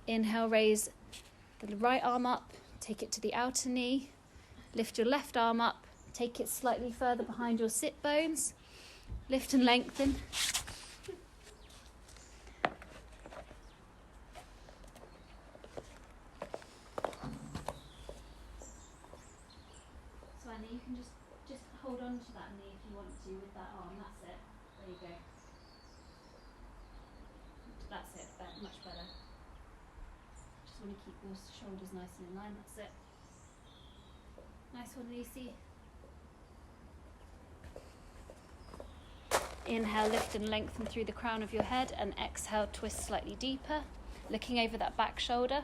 Inhale, raise the right arm up. Take it to the outer knee. Lift your left arm up. Take it slightly further behind your sit bones. Lift and lengthen. You can just hold on to that knee if you want to with that arm. That's it. There you go. That's it. Much better. Just want to keep your shoulders nice and in line. That's it. Nice one, Lucy. Inhale, lift and lengthen through the crown of your head, and exhale, twist slightly deeper, looking over that back shoulder.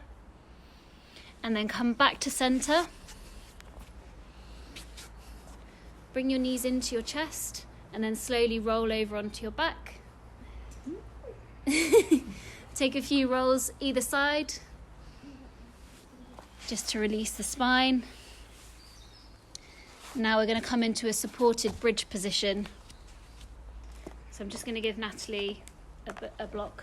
And then come back to center. Bring your knees into your chest, and then slowly roll over onto your back. Take a few rolls either side, just to release the spine. Now we're going to come into a supported bridge position. So I'm just going to give Natalie a block.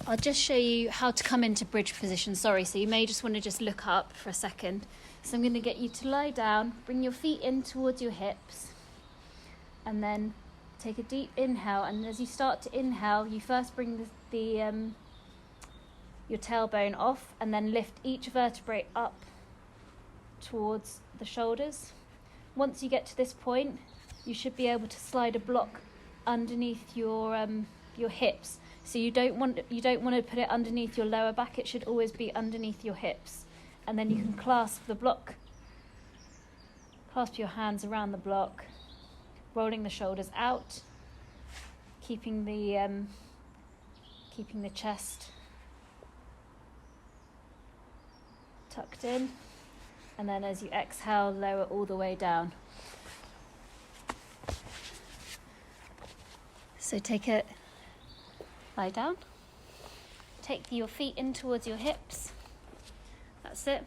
I'll just show you how to come into bridge position. Sorry, so you may just want to just look up for a second. So I'm going to get you to lie down, bring your feet in towards your hips, and then take a deep inhale. And as you start to inhale, you first bring your tailbone off, and then lift each vertebrae up towards the shoulders. Once you get to this point, you should be able to slide a block underneath your hips. So you don't want to put it underneath your lower back. It should always be underneath your hips. And then you can clasp the block. Clasp your hands around the block, rolling the shoulders out, keeping the chest tucked in. And then as you exhale, lower all the way down. So lie down. Take your feet in towards your hips. That's it.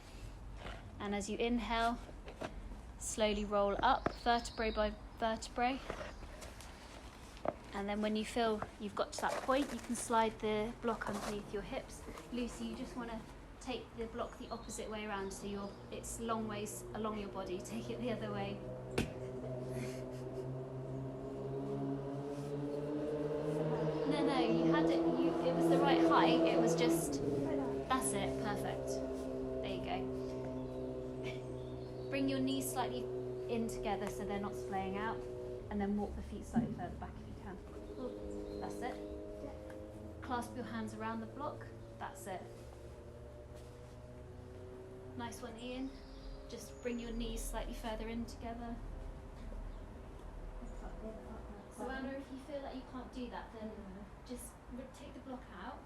And as you inhale, slowly roll up, vertebrae by vertebrae. And then when you feel you've got to that point, you can slide the block underneath your hips. Lucy, you just want to take the block the opposite way around, so it's long ways along your body. Take it the other way. No, you had it. It was the right height. It was just. That's it. Perfect. There you go. Bring your knees slightly in together so they're not splaying out, and then walk the feet slightly further back if you can. That's it. Clasp your hands around the block. That's it. Nice one, Ian. Just bring your knees slightly further in together. So Anna, if you feel like you can't do that, then just take the block out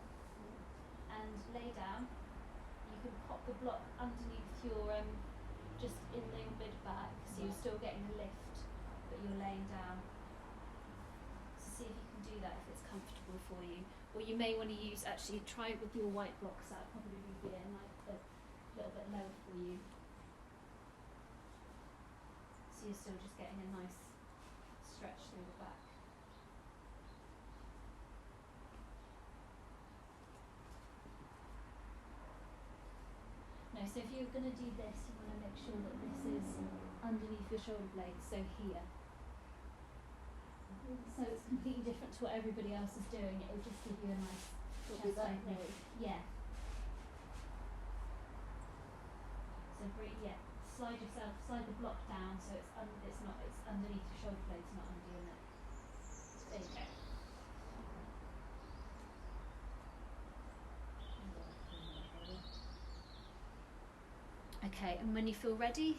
and lay down. You can pop the block underneath your, just in the mid back, so you're still getting a lift, but you're laying down. So see if you can do that if it's comfortable for you. Or you may want to try it with your white blocks. That would probably be a little bit lower for you. So you're still just getting a nice stretch through the back. No, so if you're going to do this, you want to make sure that this is underneath your shoulder blades, so here. So it's completely different to what everybody else is doing. It will just give you a nice chest opening. Yeah. So slide the block down so it's underneath your shoulder blades, not under your neck. There you go. Okay, and when you feel ready,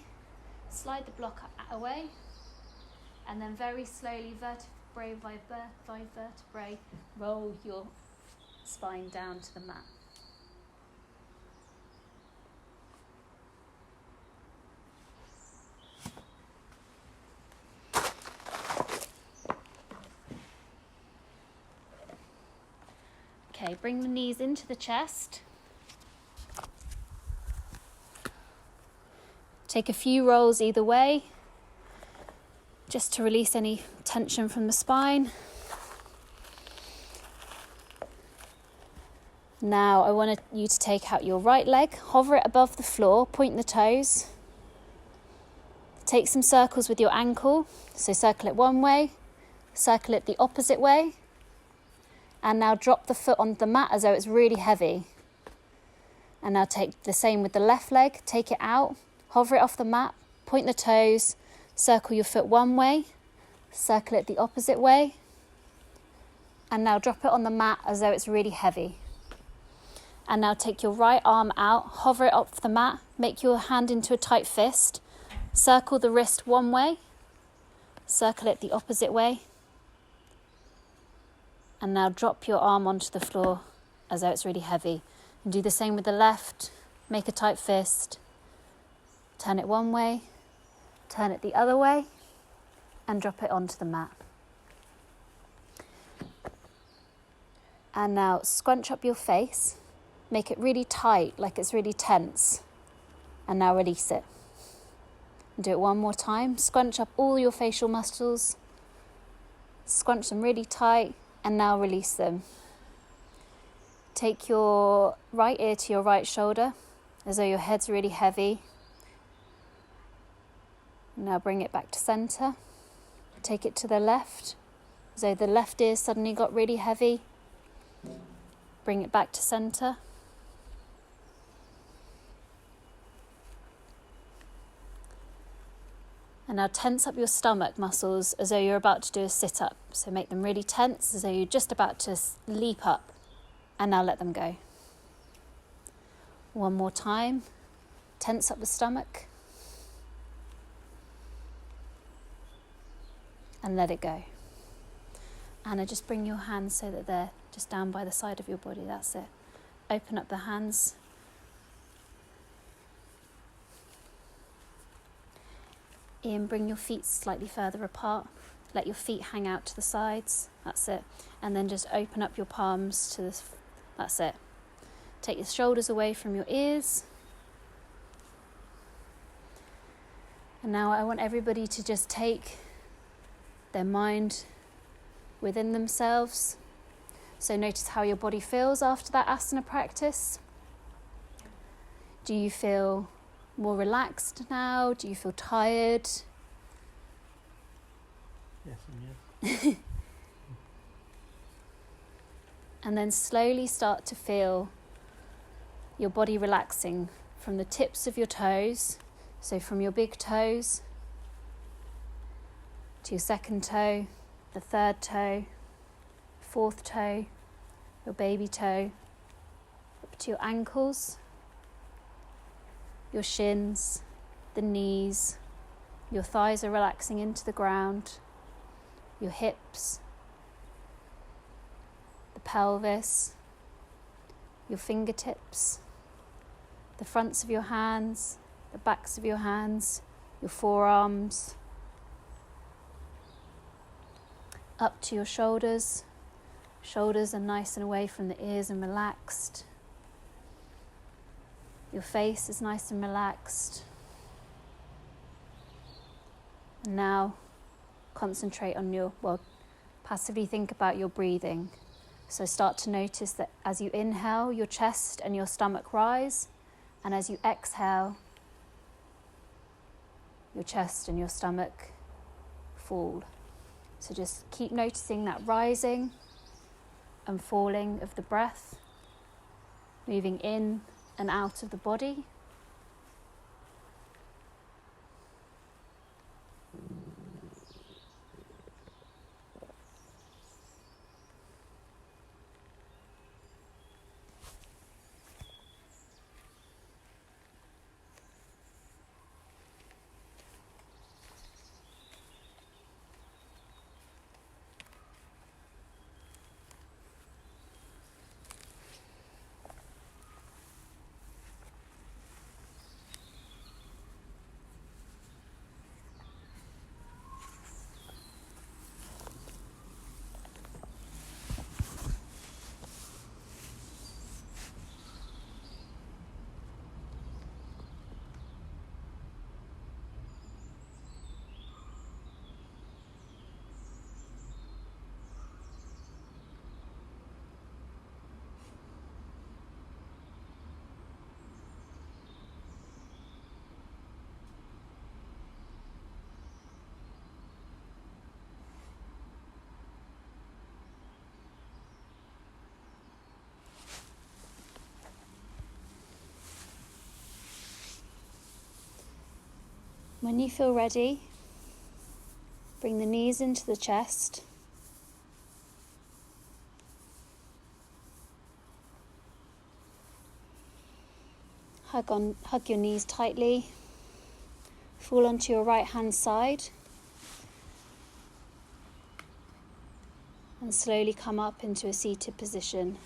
slide the block away, and then very slowly, vertebrae by vertebrae, roll your spine down to the mat. Okay, bring the knees into the chest. Take a few rolls either way, just to release any tension from the spine. Now I want you to take out your right leg, hover it above the floor, point the toes. Take some circles with your ankle, so circle it one way, circle it the opposite way. And now drop the foot on the mat as though it's really heavy. And now take the same with the left leg, take it out, hover it off the mat, point the toes, circle your foot one way, circle it the opposite way, and now drop it on the mat as though it's really heavy. And now take your right arm out, hover it off the mat, make your hand into a tight fist, circle the wrist one way, circle it the opposite way, and now drop your arm onto the floor as though it's really heavy. And do the same with the left, make a tight fist, turn it one way, turn it the other way, and drop it onto the mat. And now scrunch up your face, make it really tight, like it's really tense, and now release it. Do it one more time, scrunch up all your facial muscles, scrunch them really tight, and now release them. Take your right ear to your right shoulder, as though your head's really heavy. Now bring it back to centre. Take it to the left, as though the left ear suddenly got really heavy. Bring it back to centre. And now tense up your stomach muscles as though you're about to do a sit-up. So make them really tense as though you're just about to leap up. And now let them go. One more time. Tense up the stomach. And let it go. And just bring your hands so that they're just down by the side of your body. That's it. Open up the hands. Ian, bring your feet slightly further apart. Let your feet hang out to the sides. That's it. And then just open up your palms to this. That's it. Take your shoulders away from your ears. And now I want everybody to just take their mind within themselves. So notice how your body feels after that asana practice. Do you feel more relaxed now? Do you feel tired? Yes and yes. And then slowly start to feel your body relaxing from the tips of your toes. So from your big toes to your second toe, the third toe, fourth toe, your baby toe, up to your ankles, your shins, the knees, your thighs are relaxing into the ground, your hips, the pelvis, your fingertips, the fronts of your hands, the backs of your hands, your forearms, up to your shoulders. Shoulders are nice and away from the ears and relaxed. Your face is nice and relaxed. And now concentrate on passively think about your breathing. So start to notice that as you inhale, your chest and your stomach rise, and as you exhale, your chest and your stomach fall. So just keep noticing that rising and falling of the breath, moving in and out of the body. When you feel ready, bring the knees into the chest. Hug your knees tightly. Fall onto your right hand side. And slowly come up into a seated position.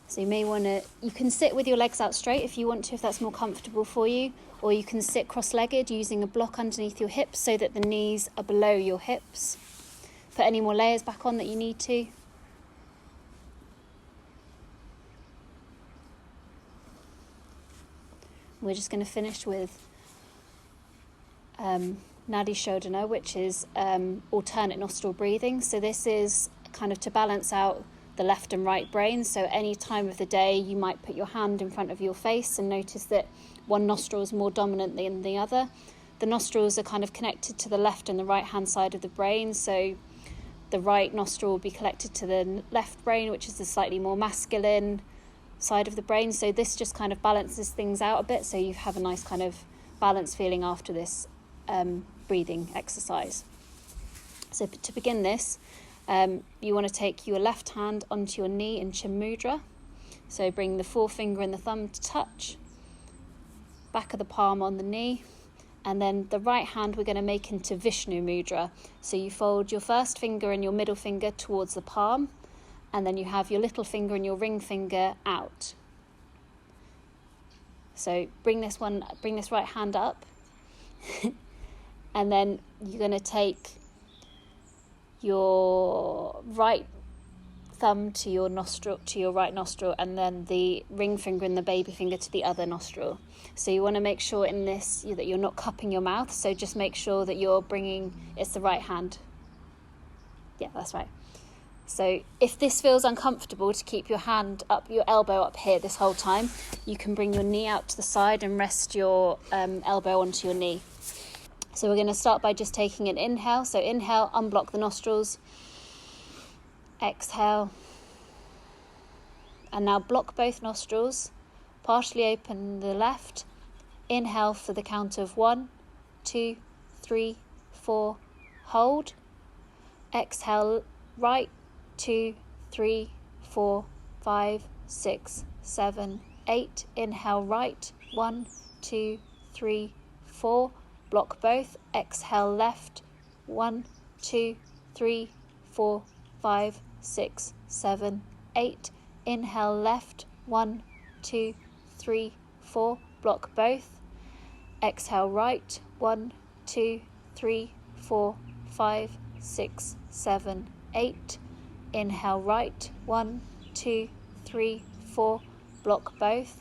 So you can sit with your legs out straight if you want to, if that's more comfortable for you, or you can sit cross-legged using a block underneath your hips so that the knees are below your hips. Put any more layers back on that you need to. We're just going to finish with Nadi Shodhana, which is alternate nostril breathing. So this is kind of to balance out the left and right brain. So any time of the day you might put your hand in front of your face and notice that one nostril is more dominant than the other. The nostrils are kind of connected to the left and the right hand side of the brain. So the right nostril will be connected to the left brain, which is the slightly more masculine side of the brain. So this just kind of balances things out a bit, so you have a nice kind of balanced feeling after this breathing exercise. So to begin this, you want to take your left hand onto your knee in Chin Mudra. So bring the forefinger and the thumb to touch, back of the palm on the knee, and then the right hand we're going to make into Vishnu Mudra. So you fold your first finger and your middle finger towards the palm, and then you have your little finger and your ring finger out. So bring this right hand up, and then you're going to take your right thumb to your right nostril, and then the ring finger and the baby finger to the other nostril. So you want to make sure in this that you're not cupping your mouth, so just make sure that it's the right hand. Yeah, that's right. So if this feels uncomfortable to keep your elbow up here this whole time, you can bring your knee out to the side and rest your elbow onto your knee. So we're going to start by just taking an inhale. So inhale, unblock the nostrils. Exhale. And now block both nostrils. Partially open the left. Inhale for the count of 1, 2, 3, 4. Hold. Exhale right. 2, 3, 4, 5, 6, 7, 8. Inhale right. 1, 2, 3, 4. Block both. Exhale left. 1, 2, 3, 4, 5, 6, 7, 8. Inhale left. 1, 2, 3, 4. Block both. Exhale right. 1, 2, 3, 4, 5, 6, 7, 8. Inhale right. 1, 2, 3, 4. Block both.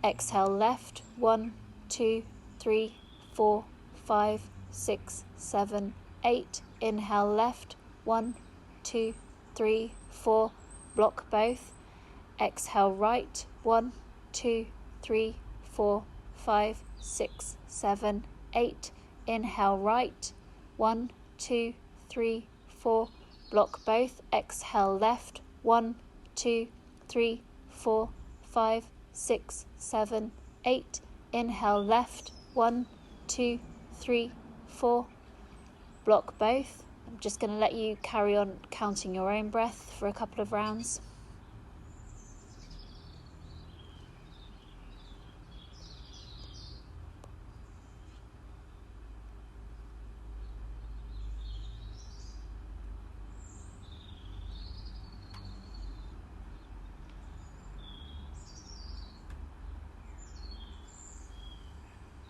Exhale left. 1, 2, 3, 4, 5, 6, 7, 8. Inhale left. 1, 2, 3, 4. Block both. Exhale right. 1, 2, 3, 4, 5, 6, 7, 8. Inhale right. 1, 2, 3, 4. Block both. Exhale left. 1, 2, 3, 4, 5, 6, 7, 8. Inhale left. 1, 2, 3, 4. Block both. I'm just going to let you carry on counting your own breath for a couple of rounds.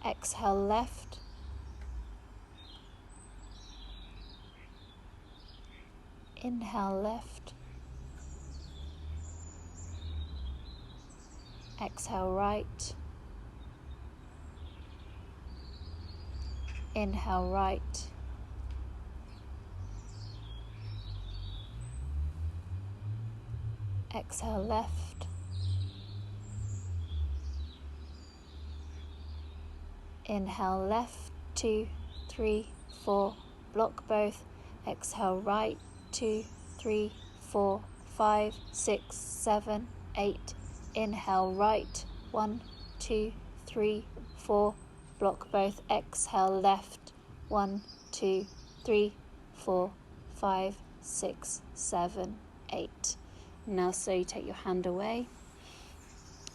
Exhale left. Inhale left. Exhale right. Inhale right. Exhale left. Inhale left. 2, 3, 4. Block both. Exhale right. 2, 3, 4, 5, 6, 7, 8. Inhale right. 1, 2, 3, 4. Block both. Exhale, left. 1, 2, 3, 4, 5, 6, 7, 8. Now slowly take your hand away.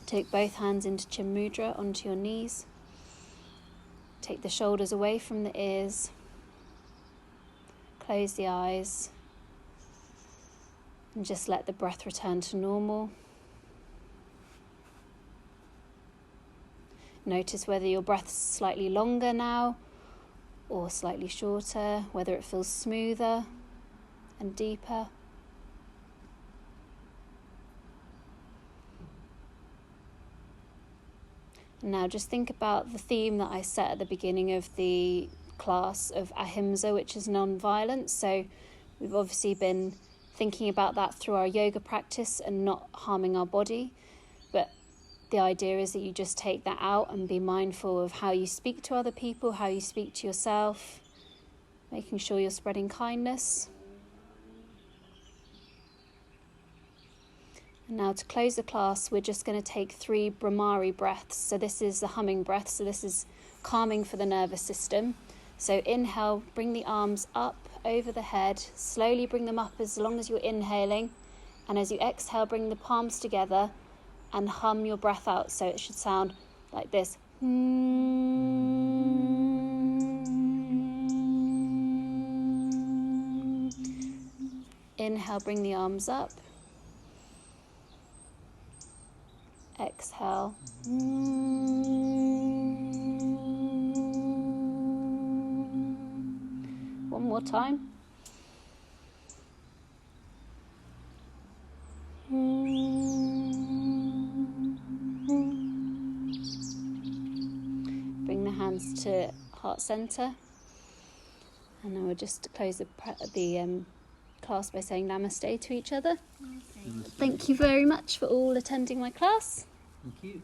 Take both hands into Chin Mudra onto your knees. Take the shoulders away from the ears. Close the eyes. And just let the breath return to normal. Notice whether your breath's slightly longer now or slightly shorter, whether it feels smoother and deeper. And now just think about the theme that I set at the beginning of the class of ahimsa, which is non-violence. So we've obviously been thinking about that through our yoga practice and not harming our body. But the idea is that you just take that out and be mindful of how you speak to other people, how you speak to yourself, making sure you're spreading kindness. And now to close the class, we're just going to take 3 Brahmari breaths. So this is the humming breath. So this is calming for the nervous system. So inhale, bring the arms up over the head. Slowly bring them up as long as you're inhaling. And as you exhale, bring the palms together and hum your breath out. So it should sound like this. Inhale, bring the arms up. Exhale. One more time. Bring the hands to heart center. And then we'll just close the class by saying namaste to each other. Thank you very much for all attending my class. Thank you.